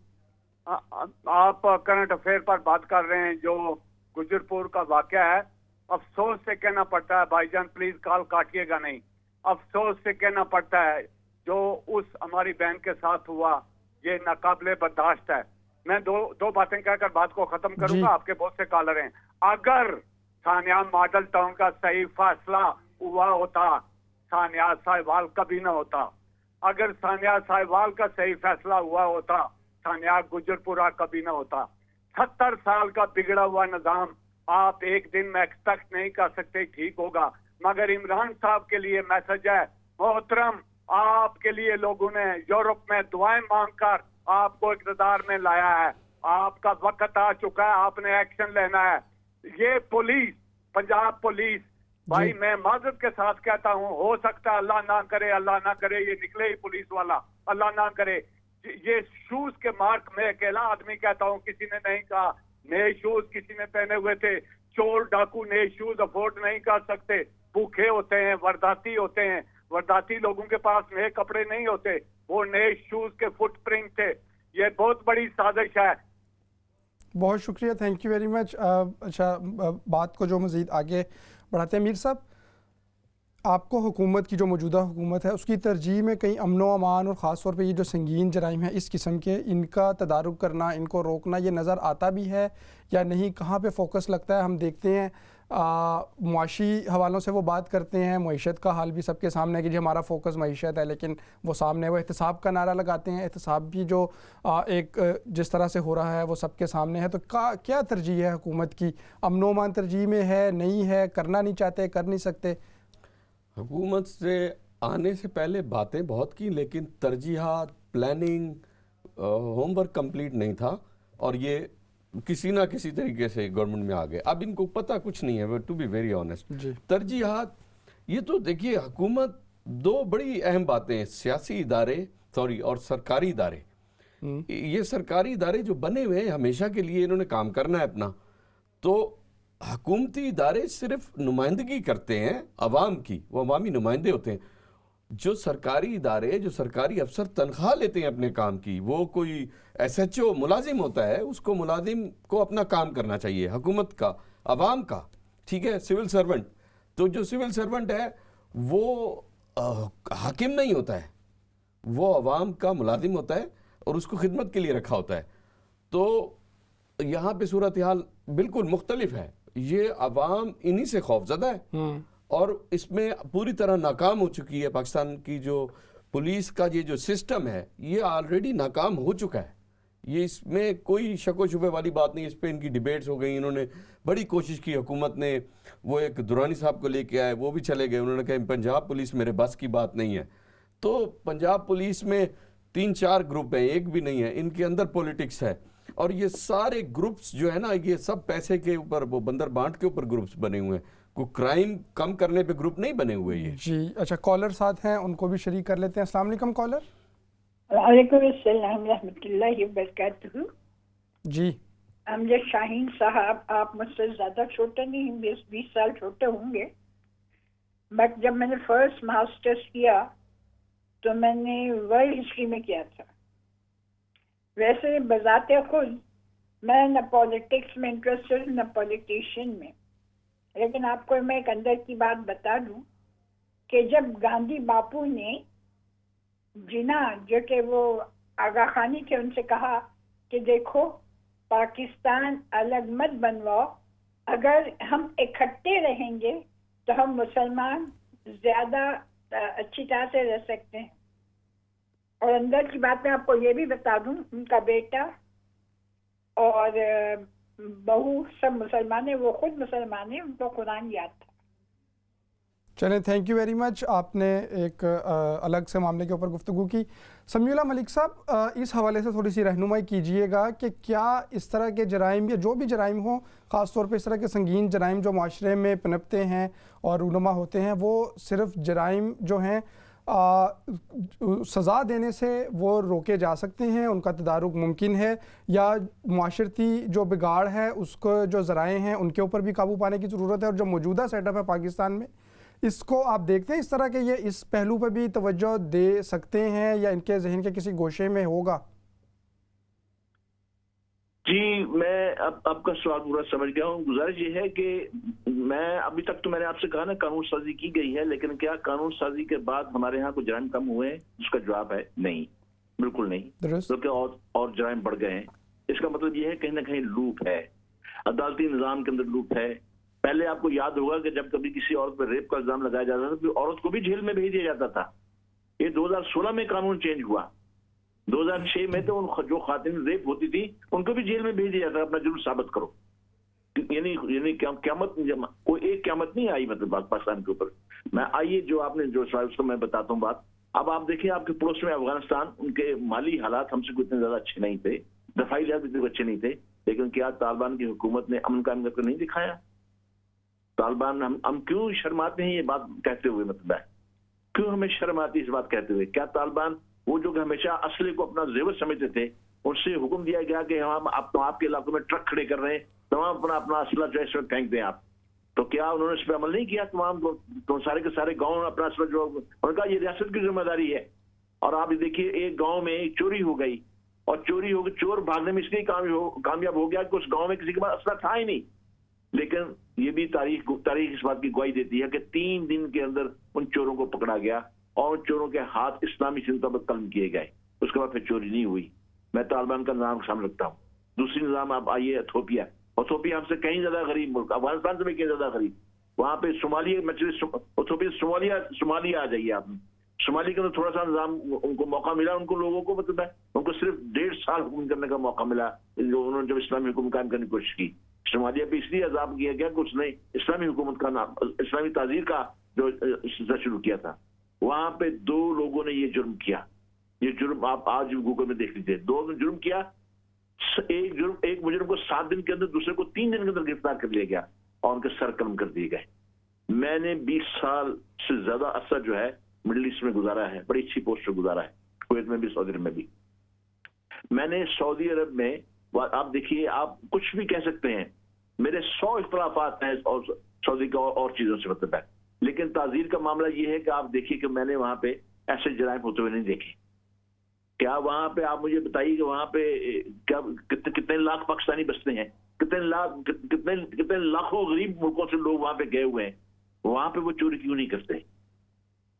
آپ کرنٹ افیئر پر بات کر رہے ہیں جو گجر پور کا واقعہ ہے. افسوس سے کہنا پڑتا ہے بھائی جان، پلیز کال کاٹیے گا نہیں، افسوس سے کہنا پڑتا ہے جو اس ہماری بہن کے ساتھ ہوا یہ ناقابل برداشت ہے. میں دو باتیں کہہ کر بات کو ختم کروں گا. آپ کے بہت سے کالر ہیں. اگر ثانیہ ماڈل ٹاؤن کا صحیح فیصلہ ہوا ہوتا، ثانیہ ساہیوال کبھی نہ ہوتا. اگر ثانیہ ساہیوال کا صحیح فیصلہ ہوا ہوتا، ثانیہ گجر پورا کبھی نہ ہوتا. 70 سال کا بگڑا ہوا نظام آپ ایک دن میں ایکسپیکٹ نہیں کر سکتے ٹھیک ہوگا. مگر عمران صاحب کے لیے میسج ہے، محترم آپ کے لیے لوگوں نے یورپ میں دعائیں مانگ کر آپ کو اقتدار میں لایا ہے. آپ کا وقت آ چکا ہے، آپ نے ایکشن لینا ہے. یہ پولیس، پنجاب پولیس، بھائی میں معذرت کے ساتھ کہتا ہوں، ہو سکتا ہے اللہ نہ کرے یہ نکلے ہی پولیس والا، اللہ نہ کرے. یہ شوز کے مارک میں اکیلا آدمی کہتا ہوں، کسی نے نہیں کہا. نئے شوز کسی نے پہنے ہوئے تھے. چور ڈاکو نئے شوز افورڈ نہیں کر سکتے، بھوکے ہوتے ہیں، ورداتی ہوتے ہیں. ورداتی لوگوں کے پاس نئے کپڑے نہیں ہوتے، وہ نئے شوز کے فٹ پرنٹ تھے. یہ بہت بڑی سازش ہے. بہت شکریہ، تھینک یو ویری مچ. اچھا بات کو جو مزید آگے بڑھاتے ہیں، میر صاحب آپ کو حکومت کی جو موجودہ حکومت ہے اس کی ترجیح میں کہیں امن و امان اور خاص طور پہ یہ جو سنگین جرائم ہیں اس قسم کے، ان کا تدارک کرنا، ان کو روکنا یہ نظر آتا بھی ہے یا نہیں؟ کہاں پہ فوکس لگتا ہے؟ ہم دیکھتے ہیں معاشی حوالوں سے وہ بات کرتے ہیں، معیشت کا حال بھی سب کے سامنے ہے کہ جی ہمارا فوکس معیشت ہے، لیکن وہ سامنے وہ احتساب کا نعرہ لگاتے ہیں. احتساب بھی جو ایک جس طرح سے ہو رہا ہے وہ سب کے سامنے ہے. تو کیا ترجیح ہے حکومت کی؟ امن و امان ترجیح میں ہے، نہیں ہے، کرنا نہیں چاہتے، کر نہیں سکتے؟ حکومت سے آنے سے پہلے باتیں بہت کی، لیکن ترجیحات، پلاننگ، ہوم ورک کمپلیٹ نہیں تھا، اور یہ کسی نہ کسی طریقے سے گورنمنٹ میں آ گئے. اب ان کو پتہ کچھ نہیں ہے، ٹو بی ویری آنیسٹ. ترجیحات یہ تو دیکھیے، حکومت 2 بڑی اہم باتیں ہیں، سیاسی ادارے اور سرکاری ادارے. یہ سرکاری ادارے جو بنے ہوئے ہیں ہمیشہ کے لیے انہوں نے کام کرنا ہے اپنا. تو حکومتی ادارے صرف نمائندگی کرتے ہیں عوام کی، وہ عوامی نمائندے ہوتے ہیں. جو سرکاری ادارے، جو سرکاری افسر تنخواہ لیتے ہیں اپنے کام کی، وہ کوئی ایس ایچ او ملازم ہوتا ہے، اس کو ملازم کو اپنا کام کرنا چاہیے، حکومت کا، عوام کا، ٹھیک ہے، سول سرونٹ. تو جو سول سرونٹ ہے وہ حاکم نہیں ہوتا ہے، وہ عوام کا ملازم ہوتا ہے اور اس کو خدمت کے لیے رکھا ہوتا ہے. تو یہاں پہ صورتحال بالکل مختلف ہے. یہ عوام انہی سے خوف زدہ ہے اور اس میں پوری طرح ناکام ہو چکی ہے. پاکستان کی جو پولیس کا یہ جو سسٹم ہے یہ آلریڈی ناکام ہو چکا ہے. یہ اس میں کوئی شک و شبے والی بات نہیں. اس پہ ان کی ڈیبیٹس ہو گئی، انہوں نے بڑی کوشش کی. حکومت نے وہ ایک درانی صاحب کو لے کے آئے، وہ بھی چلے گئے، انہوں نے کہا پنجاب پولیس میرے بس کی بات نہیں ہے. تو پنجاب پولیس میں 3-4 گروپ ہیں، ایک بھی نہیں ہے، ان کے اندر پولیٹکس ہے، اور یہ سارے گروپس جو ہے نا یہ سب پیسے کے اوپر، وہ بندر بانٹ کے اوپر گروپس بنے ہوئے ہیں، کوئی کرائم کم کرنے پہ گروپ نہیں بنے ہوئے یہ. جی اچھا، کالر ساتھ ہیں، ان کو بھی شریک کر لیتے ہیں. السلام علیکم کالر. وعلیکم السلام ورحمۃ اللہ وبرکاتہ. جی امجد شاہین صاحب، آپ مجھ سے زیادہ چھوٹے نہیں، 20 سال چھوٹے ہوں گے، بٹ جب میں نے فرسٹ ماسٹرز کیا تو میں نے ورلڈ ہسٹری میں کیا تھا. ویسے بذات خود میں نہ پالیٹکس میں انٹرسٹڈ نہ پولیٹیشین میں، لیکن آپ کو میں ایک اندر کی بات بتا دوں کہ جب گاندھی باپو نے جنا، جو کہ وہ آغا خانی تھے، ان سے کہا کہ دیکھو پاکستان الگ مت بنواؤ، اگر ہم اکٹھے رہیں گے تو ہم مسلمان زیادہ اچھی طرح سے رہ سکتے ہیں. اور اندر کی بات میں آپ کو یہ بھی بتا دوں، ان کا بیٹا اور بہو سب مسلمان ہیں، وہ خود مسلمان ہیں، ان کو قرآن یاد تھا. چلیں تھینک یو ویری مچ. آپ نے ایک الگ سے معاملے کے اوپر گفتگو کی. سمیع اللہ ملک صاحب، اس حوالے سے تھوڑی سی رہنمائی کیجئے گا کہ کیا اس طرح کے جرائم یا جو بھی جرائم ہوں، خاص طور پہ اس طرح کے سنگین جرائم جو معاشرے میں پنپتے ہیں اور رونما ہوتے ہیں، وہ صرف جرائم جو ہیں سزا دینے سے وہ روکے جا سکتے ہیں، ان کا تدارک ممکن ہے، یا معاشرتی جو بگاڑ ہے اس کو جو ذرائع ہیں ان کے اوپر بھی قابو پانے کی ضرورت ہے؟ اور جو موجودہ سیٹ اپ ہے پاکستان میں، اس کو آپ دیکھتے ہیں اس طرح کہ یہ اس پہلو پہ بھی توجہ دے سکتے ہیں یا ان کے ذہن کے کسی گوشے میں ہوگا؟ جی میں آپ کا سوال پورا سمجھ گیا ہوں. گزارش یہ ہے کہ میں ابھی تک تو میں نے آپ سے کہا نا قانون سازی کی گئی ہے، لیکن کیا قانون سازی کے بعد ہمارے ہاں کوئی جرائم کم ہوئے ہیں؟ اس کا جواب ہے نہیں، بالکل نہیں، بلکہ اور جرائم بڑھ گئے ہیں. اس کا مطلب یہ ہے کہیں نہ کہیں لوپ ہے، عدالتی نظام کے اندر لوپ ہے. پہلے آپ کو یاد ہوگا کہ جب کبھی کسی عورت پر ریپ کا الزام لگایا جاتا تھا تو عورت کو بھی جیل میں بھیج دیا جاتا تھا. یہ 2016 میں قانون چینج ہوا. 2006 میں تو جو خواتین ریپ ہوتی تھی ان کو بھی جیل میں بھیج دیا جاتا، اپنا جرم ثابت کرو. یعنی قیامت، کوئی ایک قیامت نہیں آئی مطلب پاکستان کے اوپر. میں آئیے جو آپ نے جو سوال اس کو میں بتاتا ہوں بات. اب آپ دیکھیں آپ کے پڑوس میں افغانستان، ان کے مالی حالات ہم سے کوئی اتنے زیادہ اچھے نہیں تھے، دفاعی لحاظ اتنے اچھے نہیں تھے، لیکن کیا طالبان کی حکومت نے امن قائم کر کے نہیں دکھایا؟ طالبان ہم کیوں شرماتے ہیں یہ بات کہتے ہوئے؟ مطلب ہے کیوں ہمیں شرم آتی ہے اس بات کہتے ہوئے؟ کیا طالبان وہ جو کہ ہمیشہ اسلحے کو اپنا زیور سمجھتے تھے، ان سے حکم دیا گیا کہ ہم آپ کے علاقوں میں ٹرک کھڑے کر رہے ہیں، تمام اپنا اسلحہ جو ہے اس میں پھینک دیں آپ؟ تو کیا انہوں نے اس پہ عمل نہیں کیا؟ تمام تو سارے کے سارے گاؤں اپنا اسلحہ جو ان کا یہ ریاست کی ذمہ داری ہے. اور آپ دیکھیے ایک گاؤں میں چوری ہو گئی، اور چوری ہو گئی، چور بھاگنے میں اس لیے کامیاب ہو گیا کہ اس گاؤں میں کسی کے پاس اسلحہ تھا ہی نہیں. لیکن یہ بھی تاریخ اس بات کی گواہی دیتی ہے کہ 3 دن کے اندر ان چوروں کو پکڑا گیا اور ان چوروں کے ہاتھ اسلامی سنتوں پر قلم کیے گئے. اس کے بعد پھر چوری نہیں ہوئی. میں طالبان کا نظام سامنے رکھتا ہوں. دوسری نظام آپ آئیے ایتھوپیا ہم سے کہیں زیادہ غریب ملک، افغانستان سے بھی کہیں زیادہ غریب. وہاں پہ صومالیہ آ جائیے آپ. صومالیہ کے اندر تھوڑا سا نظام ان کو موقع ملا، ان کو لوگوں کو مطلب ہے ان کو صرف 1.5 سال حکومت کرنے کا موقع ملا انہوں نے جب اسلامی حکومت قائم کرنے کی کوشش کی. صومالیہ پہ اس لیے عذاب کیا گیا کہ اس نے اسلامی حکومت کا نام، اسلامی تعزیر کا جو سلسلہ شروع کیا تھا. وہاں پہ 2 لوگوں نے یہ جرم کیا. یہ جرم آپ آج گوگل میں دیکھ لیجیے. 2 نے جرم کیا. ایک مجرم کو 7 دن کے اندر، دوسرے کو 3 دن کے اندر گرفتار کر لیا گیا اور ان کے سر قلم کر دیے گئے. میں نے 20 سال سے زیادہ عرصہ جو ہے مڈل ایسٹ میں گزارا ہے، بڑی اچھی پوسٹ پہ گزارا ہے، کویت میں بھی، سعودی عرب میں بھی. میں نے سعودی عرب میں، آپ دیکھیے آپ کچھ بھی کہہ سکتے ہیں، میرے 100 اختلافات ہیں اور سعودی کا اور چیزوں سے مطلب ہے، لیکن تعزیر کا معاملہ یہ ہے کہ آپ دیکھیے کہ میں نے وہاں پہ ایسے جرائم ہوتے ہوئے نہیں دیکھے. کیا وہاں پہ آپ مجھے بتائیے کہ وہاں پہ کتنے لاکھ پاکستانی بستے ہیں، کتنے لاکھوں غریب ملکوں سے لوگ وہاں پہ گئے ہوئے ہیں. وہاں پہ وہ چوری کیوں نہیں کرتے؟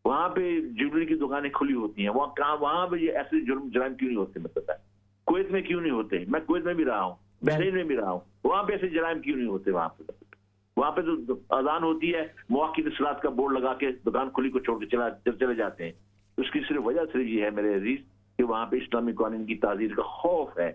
وہاں پہ جیولری کی دکانیں کھلی ہوتی ہیں. وہاں پہ یہ ایسے جرائم کیوں نہیں ہوتے؟ مطلب ہے کویت میں کیوں نہیں ہوتے؟ میں کویت میں بھی رہا ہوں، بحرین میں بھی رہا ہوں. وہاں پہ ایسے جرائم کیوں نہیں ہوتے؟ وہاں پہ تو اذان ہوتی ہے، مواقع اصلاحات کا بورڈ لگا کے دکان کھلی کو چھوڑ کے چلے جاتے ہیں. اس کی صرف وجہ صرف یہ ہے میرے عزیز کہ وہاں پہ اسلامی قوانین کی تعزیر کا خوف ہے.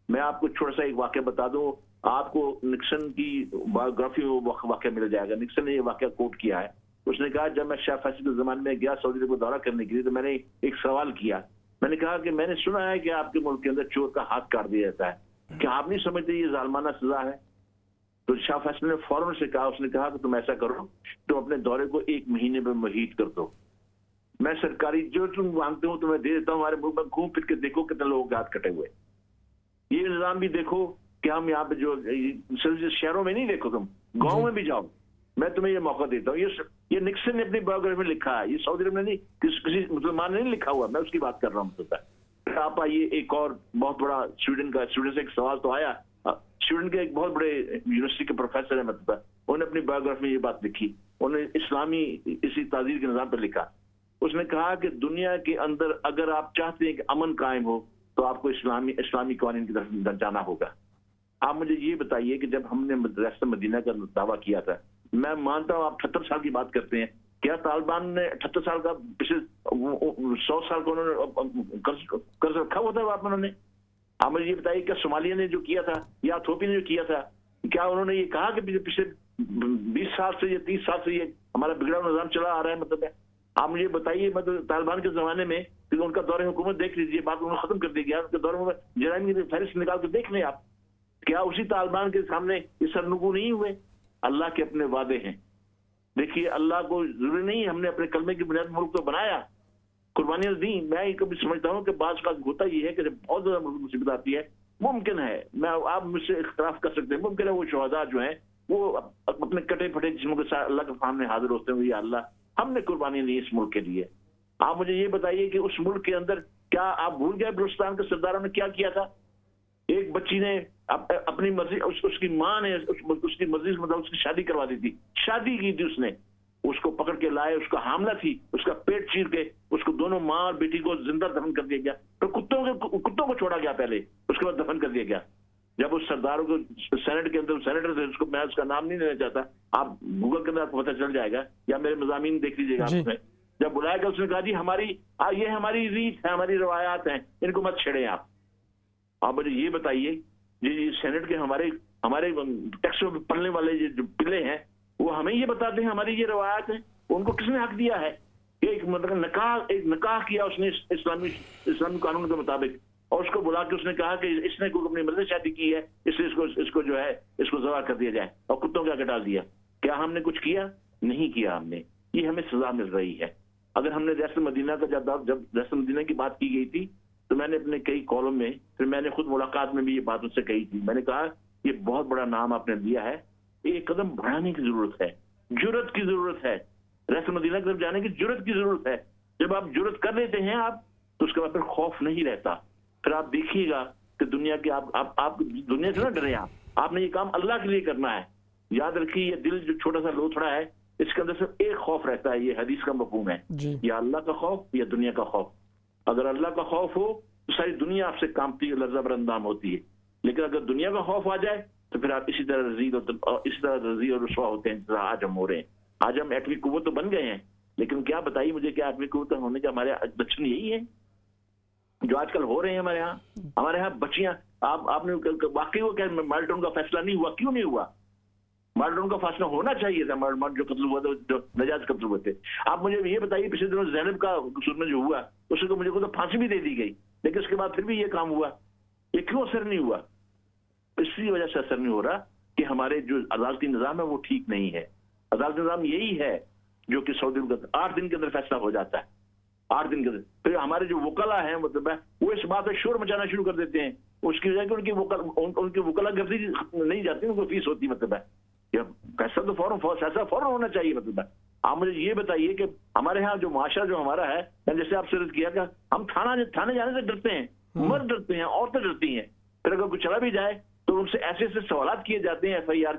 میں آپ کو چھوٹا سا ایک واقعہ بتا دوں. آپ کو نکسن کی بایوگرافی میں واقعہ مل جائے گا. نکسن نے یہ واقعہ کوٹ کیا ہے اس نے کہا جب میں شاہ فیصل کے زمانے میں گیا سعودی عرب کو دورہ کرنے کے لیے تو میں نے ایک سوال کیا. میں نے کہا کہ میں نے سنا ہے کہ آپ کے ملک کے اندر چور کا ہاتھ کاٹ دیا جاتا ہے, کیا آپ نہیں سمجھتے یہ ظالمانہ سزا ہے؟ تو شاہ فیصل نے فوراً سے کہا, اس نے کہا کہ تم ایسا کرو, تم اپنے دورے کو 1 مہینے میں محیط کر دو, میں سرکاری جو تم مانگتے ہو تمہیں دے دیتا ہوں, ہمارے ملک میں گھوم پھر کے دیکھو کتنے لوگوں کے ہاتھ کٹے ہوئے. یہ نظام بھی دیکھو کہ ہم یہاں پہ جو شہروں میں نہیں, دیکھو تم گاؤں میں بھی جاؤ, میں تمہیں یہ موقع دیتا ہوں. یہ نکسن نے اپنی بایوگرافی میں لکھا ہے, یہ سعودی عرب نے نہیں, کسی مسلمان نے نہیں لکھا ہوا, میں اس کی بات کر رہا ہوں. آپ آئیے, ایک اور بہت بڑا سویڈن سے ایک سوال تو آیا. سویڈن کے ایک بہت بڑے یونیورسٹی کے پروفیسر ہیں, مطلب انہوں نے اپنی بایوگرافی میں یہ بات لکھی, انہوں نے اسلامی اسی تعزیر کے نظام پر لکھا. اس نے کہا کہ دنیا کے اندر اگر آپ چاہتے ہیں کہ امن قائم ہو تو آپ کو اسلامی قوانین کی طرف جانا ہوگا. آپ مجھے یہ بتائیے کہ جب ہم نے ریاست مدینہ کا دعویٰ کیا تھا, میں مانتا ہوں آپ 78 سال کی بات کرتے ہیں, کیا طالبان نے 78 سال کا پچھلے 100 سال کو انہوں نے قرض رکھا ہوا تھا انہوں نے؟ آپ مجھے یہ بتائیے کیا صومالیہ نے جو کیا تھا یا ایتھوپیا نے جو کیا تھا, کیا انہوں نے یہ کہا کہ پچھلے 20 سال سے یا 30 سال سے یہ ہمارا بگڑا ہوا نظام چلا آ رہا ہے؟ مطلب ہے آپ مجھے بتائیے, مطلب طالبان کے زمانے میں ان کا دور حکومت دیکھ لیجیے, بات انہوں نے ختم کر دی گیا, ان کے دور میں جرائم کی فہرست نکال کے دیکھ لیں آپ, کیا اسی طالبان کے سامنے یہ سرنگو نہیں ہوئے؟ اللہ کے اپنے وعدے ہیں. دیکھیے اللہ کو ضروری نہیں, ہم نے اپنے کلمے کی بنیاد ملک کو بنایا, قربانیاں دی. میں یہ کبھی سمجھتا ہوں کہ بعض کا ہوتا یہ ہے کہ جب بہت زیادہ مصیبت آتی ہے, ممکن ہے آپ مجھ سے اختلاف کر سکتے ہیں, ممکن ہے وہ شہداء جو ہیں وہ اپنے کٹے پھٹے جسموں کے ساتھ اللہ کے سامنے حاضر ہوتے ہیں, یا اللہ ہم نے قربانی دی اس ملک کے لیے. آپ مجھے یہ بتائیے کہ اس ملک کے اندر کیا آپ بھول گئے بلوچستان کے سرداروں نے کیا کیا تھا؟ ایک بچی نے اپنی مرضی, اس کی ماں نے اس کی مرضی مطلب اس کی شادی کروا دی تھی, شادی کی تھی, اس نے اس کو پکڑ کے لائے, اس کا حاملہ تھی, اس کا پیٹ چیر کے اس کو دونوں ماں اور بیٹی کو زندہ دفن کر دیا گیا. پھر کتوں کو چھوڑا گیا پہلے, اس کے بعد دفن کر دیا گیا. جب اس سرداروں کو سینٹ کے اندر, سینیٹر تھے, اس کو میں اس کا نام نہیں لینا چاہتا, آپ گوگل کے اندر آپ کو پتہ چل جائے گا, یا میرے مضامین دیکھ لیجیے گا. آپ میں جب بلایا گیا اس نے کہا جی یہ ہماری ریت ہے, ہماری روایات ہیں, ان کو مت چھیڑیں آپ. آپ مجھے یہ بتائیے جی سینٹ کے ہمارے ٹیکس میں پڑھنے والے جو پلے ہیں وہ ہمیں یہ بتاتے ہیں ہماری یہ روایات ہیں, ان کو کس نے حق دیا ہے کہ ایک نکاح کیا اس نے اسلامی قانون کے مطابق, اور اس کو بلا کے اس نے کہا کہ اس نے کوئی اپنی مرضی شادی کی ہے, اس لیے اس کو جو ہے اس کو ذبح کر دیا جائے, اور کتوں کا ڈال دیا. کیا ہم نے کچھ کیا؟ نہیں کیا ہم نے. یہ ہمیں سزا مل رہی ہے. اگر ہم نے ریاست مدینہ کا جب ریاست مدینہ کی بات کی گئی تھی تو میں نے اپنے کئی کالم میں, پھر میں نے خود ملاقات میں بھی یہ بات اس سے کہی تھی, میں نے کہا یہ بہت بڑا نام آپ نے دیا ہے, ایک قدم بڑھانے کی ضرورت ہے, جرأت کی ضرورت ہے, ریاست مدینہ کی طرف جانے کی جرأت کی ضرورت ہے. جب آپ جرأت کر لیتے ہیں آپ تو اس کے بعد پھر خوف نہیں رہتا. پھر آپ دیکھیے گا کہ دنیا کے آپ دنیا سے نہ ڈریں, آپ نے یہ کام اللہ کے لیے کرنا ہے. یاد رکھیے یہ دل جو چھوٹا سا لوتھڑا ہے, اس کے اندر صرف ایک خوف رہتا ہے, یہ حدیث کا مفہوم ہے, یا اللہ کا خوف یا دنیا کا خوف. اگر اللہ کا خوف ہو تو ساری دنیا آپ سے کامتی ہے, لرزہ بر اندام ہوتی ہے. لیکن اگر دنیا کا خوف آ جائے تو پھر آپ اسی طرح رضی اور رسوا ہوتے ہیں جس طرح آج ہم ہو رہے ہیں. آج ہم ایٹمی قوت تو بن گئے ہیں, لیکن کیا بتائیے مجھے کیا ایٹمی قوت ہونے کا ہمارے لچھن یہی ہے جو آج کل ہو رہے ہیں ہمارے یہاں بچیاں. آپ نے واقعی وہ کہ مالٹون کا فیصلہ نہیں ہوا, کیوں نہیں ہوا؟ مالٹون کا فیصلہ ہونا چاہیے تھا, جو قتل ہوا تھا, جو نجائز قتل ہوئے تھے. آپ مجھے یہ بتائیے پچھلے دنوں زینب کا قصور میں جو ہوا اس کو مجھے کو تو پھانسی بھی دے دی گئی, لیکن اس کے بعد پھر بھی یہ کام ہوا. یہ کیوں اثر نہیں ہوا؟ اسی وجہ سے اثر نہیں ہو رہا کہ ہمارے جو عدالتی نظام ہے وہ ٹھیک نہیں ہے. عدالتی نظام یہی ہے جو کہ سعودی عرب 8 دن کے اندر فیصلہ ہو جاتا ہے, 8 دن کے اندر. پھر ہمارے جو وکلا ہیں مطلب ہے وہ اس بات پہ شور مچانا شروع کر دیتے ہیں, اس کی وجہ کہ ان کی وکلا گردی نہیں جاتی, ان کو فیس ہوتی. مطلب ہے فیصلہ تو فوراً ہونا چاہیے. مطلب ہے آپ مجھے یہ بتائیے کہ ہمارے ہاں جو معاشرہ جو ہمارا ہے, جیسے آپ سے عرض کیا کہ ہم تھانے جانے سے ڈرتے ہیں, مرد ڈرتے ہیں, عورتیں ڈرتی ہیں. پھر اگر کوئی چلا بھی جائے تو ان سے ایسے سوالات کیے جاتے ہیں FIR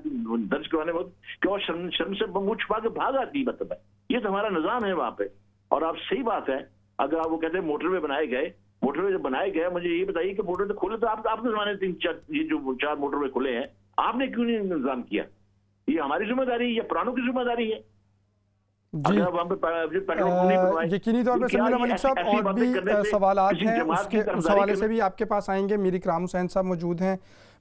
درج کروانے وقت کہ وہ شرم سے منہ چھپا کے بھاگ آتی. مطلب ہے یہ تو ہمارا نظام ہے وہاں پہ. اور آپ صحیح بات ہے, اگر آپ وہ کہتے ہیں موٹر وے بنائے گئے, موٹر وے جب بنائے گئے, مجھے یہ بتائیے کہ موٹر وے کھولے تو آپ کے زمانے 3-4 یہ جو 4 موٹر وے کھلے ہیں, آپ نے کیوں نہیں انتظام کیا؟ یہ ہماری ذمہ داری ہے یا پرانوں کی ذمہ داری ہے؟ جی یقینی طور پہ سمیع اللہ ملک صاحب اور بھی سوالات ہیں، اس حوالے سے بھی آپ کے پاس آئیں گے۔ میر اکرام حسین صاحب موجود ہیں۔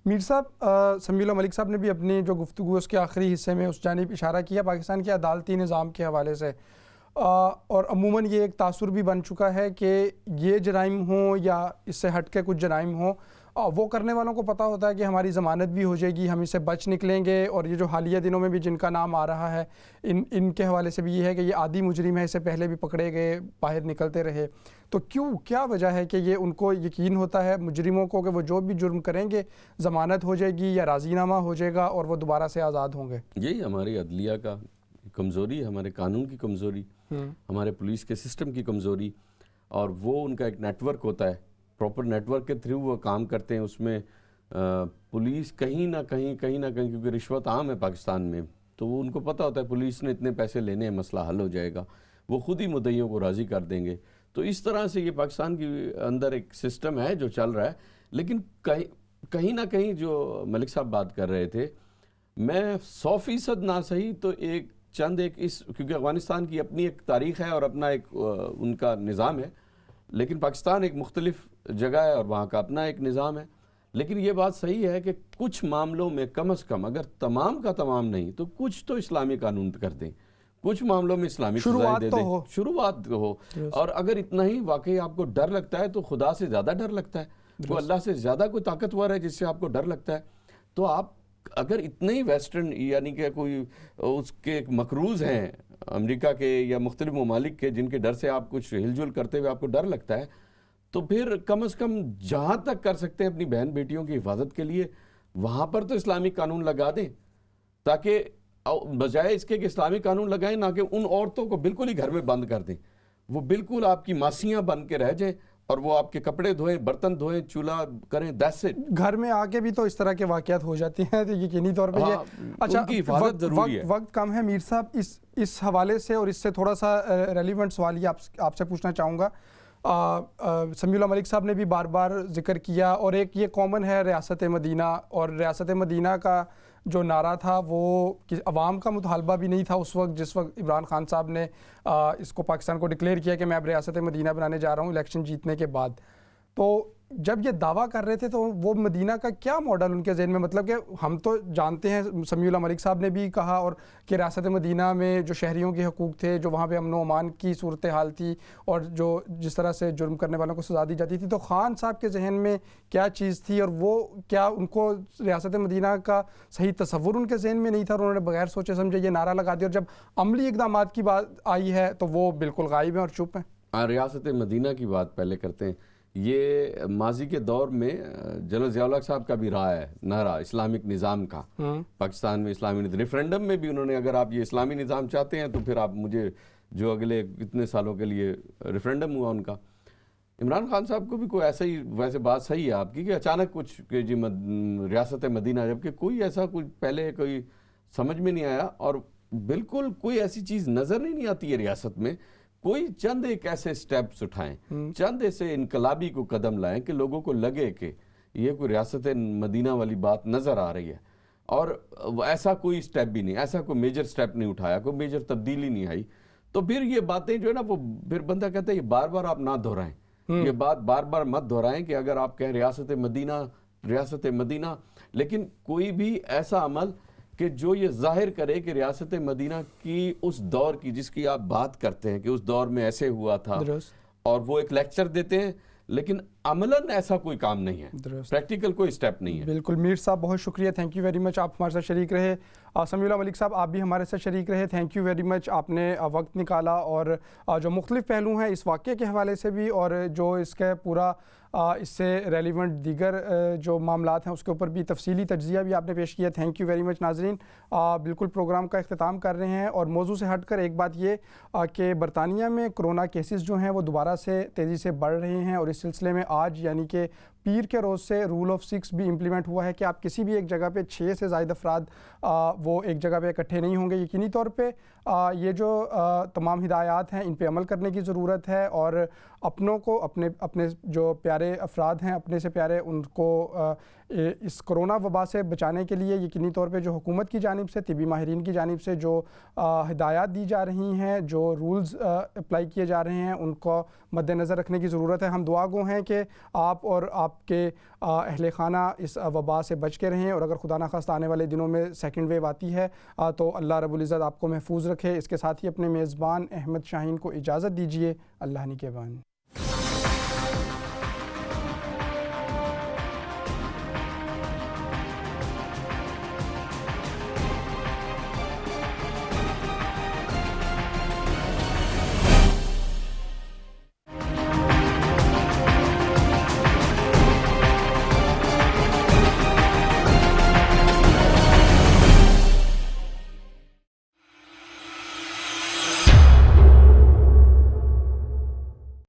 میر صاحب، سمیع اللہ ملک صاحب نے بھی اپنی جو گفتگو اس کے آخری حصے میں اس جانب اشارہ کیا پاکستان کے عدالتی نظام کے حوالے سے، اور عموماً یہ ایک تاثر بھی بن چکا ہے کہ یہ جرائم ہوں یا اس سے ہٹ کے کچھ جرائم ہوں، وہ کرنے والوں کو پتہ ہوتا ہے کہ ہماری ضمانت بھی ہو جائے گی، ہم اس سے بچ نکلیں گے، اور یہ جو حالیہ دنوں میں بھی جن کا نام آ رہا ہے ان کے حوالے سے بھی یہ ہے کہ یہ عادی مجرم ہے، اس سے پہلے بھی پکڑے گئے، باہر نکلتے رہے۔ تو کیا وجہ ہے کہ یہ ان کو یقین ہوتا ہے مجرموں کو کہ وہ جو بھی جرم کریں گے ضمانت ہو جائے گی یا راضی نامہ ہو جائے گا اور وہ دوبارہ سے آزاد ہوں گے؟ یہی ہماری عدلیہ کا کمزوری ہے، ہمارے قانون کی کمزوری، ہمارے پولیس کے سسٹم کی کمزوری، اور وہ ان کا ایک نیٹ ورک ہوتا ہے، پراپر نیٹ ورک کے تھرو وہ کام کرتے ہیں۔ اس میں پولیس کہیں نہ کہیں کیونکہ رشوت عام ہے پاکستان میں، تو وہ ان کو پتہ ہوتا ہے پولیس نے اتنے پیسے لینے ہیں، مسئلہ حل ہو جائے گا، وہ خود ہی مدعیوں کو راضی کر دیں گے۔ تو اس طرح سے یہ پاکستان کے اندر ایک سسٹم ہے جو چل رہا ہے، لیکن کہیں نہ کہیں جو ملک صاحب بات کر رہے تھے، میں 100% نہ صحیح تو کیونکہ افغانستان کی اپنی ایک تاریخ ہے اور اپنا ایک ان کا نظام ہے، لیکن پاکستان ایک مختلف جگہ ہے اور وہاں کا اپنا ایک نظام ہے۔ لیکن یہ بات صحیح ہے کہ کچھ معاملوں میں کم از کم، اگر تمام کا تمام نہیں تو کچھ تو اسلامی قانون کر دیں، کچھ معاملوں میں اسلامی سزائیں دے دیں، شروعات ہو۔ اور اگر اتنا ہی واقعی آپ کو ڈر لگتا ہے تو خدا سے زیادہ ڈر لگتا ہے، وہ اللہ سے زیادہ کوئی طاقتور ہے جس سے آپ کو ڈر لگتا ہے، تو آپ اگر اتنے ہی ویسٹرن یعنی کہ کوئی اس کے مقروض ہیں امریکہ کے یا مختلف ممالک کے جن کے ڈر سے آپ کچھ ہل جل کرتے ہوئے آپ کو ڈر لگتا ہے، تو پھر کم از کم جہاں تک کر سکتے ہیں اپنی بہن بیٹیوں کی حفاظت کے لیے وہاں پر تو اسلامی قانون لگا دیں، تاکہ بجائے اس کے کہ اسلامی قانون لگائیں نہ کہ ان عورتوں کو بالکل ہی گھر میں بند کر دیں، وہ بالکل آپ کی ماسیاں بن کے رہ جائیں اور وہ آپ کے کپڑے دھوئیں، برتن دھوئیں، چولہا کریں، that's it۔ گھر میں آ کے بھی تو اس طرح کے واقعات ہو جاتی ہیں، تو یقینی طور پہ یہ ان کی حفاظت ضروری ہے۔ وقت کم ہے میر صاحب، اس حوالے سے اور اس سے تھوڑا سا ریلیونٹ سوال یہ آپ سے پوچھنا چاہوں گا۔ سمیع اللہ ملک صاحب نے بھی بار بار ذکر کیا، اور ایک یہ کامن ہے ریاست مدینہ، اور ریاست مدینہ کا جو نعرہ تھا وہ عوام کا مطالبہ بھی نہیں تھا اس وقت جس وقت عمران خان صاحب نے اس کو پاکستان کو ڈکلیئر کیا کہ میں اب ریاست مدینہ بنانے جا رہا ہوں الیکشن جیتنے کے بعد۔ تو جب یہ دعویٰ کر رہے تھے تو وہ مدینہ کا کیا ماڈل ان کے ذہن میں، مطلب کہ ہم تو جانتے ہیں سمیع اللہ ملک صاحب نے بھی کہا اور کہ ریاست مدینہ میں جو شہریوں کے حقوق تھے، جو وہاں پہ امن و امان کی صورتحال تھی اور جو جس طرح سے جرم کرنے والوں کو سزا دی جاتی تھی، تو خان صاحب کے ذہن میں کیا چیز تھی، اور وہ کیا ان کو ریاست مدینہ کا صحیح تصور ان کے ذہن میں نہیں تھا اور انہوں نے بغیر سوچے سمجھے یہ نعرہ لگا دیا، اور جب عملی اقدامات کی بات آئی ہے تو وہ بالکل غائب ہیں اور چپ ہیں؟ ریاست مدینہ کی بات پہلے کرتے ہیں۔ یہ ماضی کے دور میں جنرل ضیاء الحق صاحب کا بھی رہا ہے نعرہ اسلامک نظام کا، پاکستان میں اسلامی نظام، ریفرینڈم میں بھی انہوں نے اگر آپ یہ اسلامی نظام چاہتے ہیں تو پھر آپ مجھے جو اگلے کتنے سالوں کے لیے ریفرینڈم ہوا ان کا۔ عمران خان صاحب کو بھی کوئی ایسا ہی، ویسے بات صحیح ہے آپ کی کہ اچانک کچھ کہ جی ریاست مدینہ، جبکہ کوئی ایسا کوئی پہلے کوئی سمجھ میں نہیں آیا، اور بالکل کوئی ایسی چیز نظر نہیں آتی ہے ریاست میں۔ کوئی چند ایک ایسے سٹیپس اٹھائیں، چند ایسے انقلابی کو قدم لائیں کہ لوگوں کو لگے کہ یہ کوئی ریاست مدینہ والی بات نظر آ رہی ہے، اور ایسا کوئی سٹیپ بھی نہیں، ایسا کوئی میجر سٹیپ نہیں اٹھایا، کوئی میجر تبدیلی نہیں آئی، تو پھر یہ باتیں جو ہے نا وہ پھر بندہ کہتا ہے یہ بار بار آپ نہ دہرائیں، یہ بات بار بار مت دہرائیں کہ اگر آپ کہیں ریاست مدینہ، لیکن کوئی بھی ایسا عمل کہ جو یہ ظاہر کرے کہ ریاست مدینہ کی اس دور کی جس کی آپ بات کرتے ہیں کہ اس دور میں ایسے ہوا تھا، اور وہ ایک لیکچر دیتے ہیں لیکن عملاً ایسا کوئی کام نہیں ہے، پریکٹیکل کوئی سٹیپ نہیں ہے۔ بالکل میر صاحب بہت شکریہ، تھینک یو ویری مچ، آپ ہمارے ساتھ شریک رہے۔ سمیع اللہ ملک صاحب آپ بھی ہمارے ساتھ شریک رہے، تھینک یو ویری مچ، آپ نے وقت نکالا اور جو مختلف پہلو ہیں اس واقعے کے حوالے سے بھی اور جو اس کے پورا اس سے ریلیونٹ دیگر جو معاملات ہیں اس کے اوپر بھی تفصیلی تجزیہ بھی آپ نے پیش کیا، تھینک یو ویری مچ۔ ناظرین بالکل پروگرام کا اختتام کر رہے ہیں، اور موضوع سے ہٹ کر ایک بات یہ کہ برطانیہ میں کرونا کیسز جو ہیں وہ دوبارہ سے تیزی سے بڑھ رہے ہیں، اور اس سلسلے میں آج یعنی کہ پیر کے روز سے رول آف 6 بھی امپلیمنٹ ہوا ہے کہ آپ کسی بھی ایک جگہ پہ 6 سے زائد افراد وہ ایک جگہ پہ اکٹھے نہیں ہوں گے. یقینی طور پہ یہ جو تمام ہدایات ہیں ان پہ عمل کرنے کی ضرورت ہے اور اپنوں کو اپنے جو پیارے افراد ہیں اپنے سے پیارے ان کو اس کرونا وبا سے بچانے کے لیے یقینی طور پہ جو حکومت کی جانب سے طبی ماہرین کی جانب سے جو ہدایات دی جا رہی ہیں جو رولز اپلائی کیے جا رہے ہیں ان کو مد نظر رکھنے کی ضرورت ہے. ہم دعا گو ہیں کہ آپ اور آپ کے اہل خانہ اس وبا سے بچ کے رہیں اور اگر خدا نخواستہ آنے والے دنوں میں سیکنڈ ویو آتی ہے تو اللہ رب العزت آپ کو محفوظ رکھے. اس کے ساتھ ہی اپنے میزبان احمد شاہین کو اجازت دیجیے. اللہ نگہبان.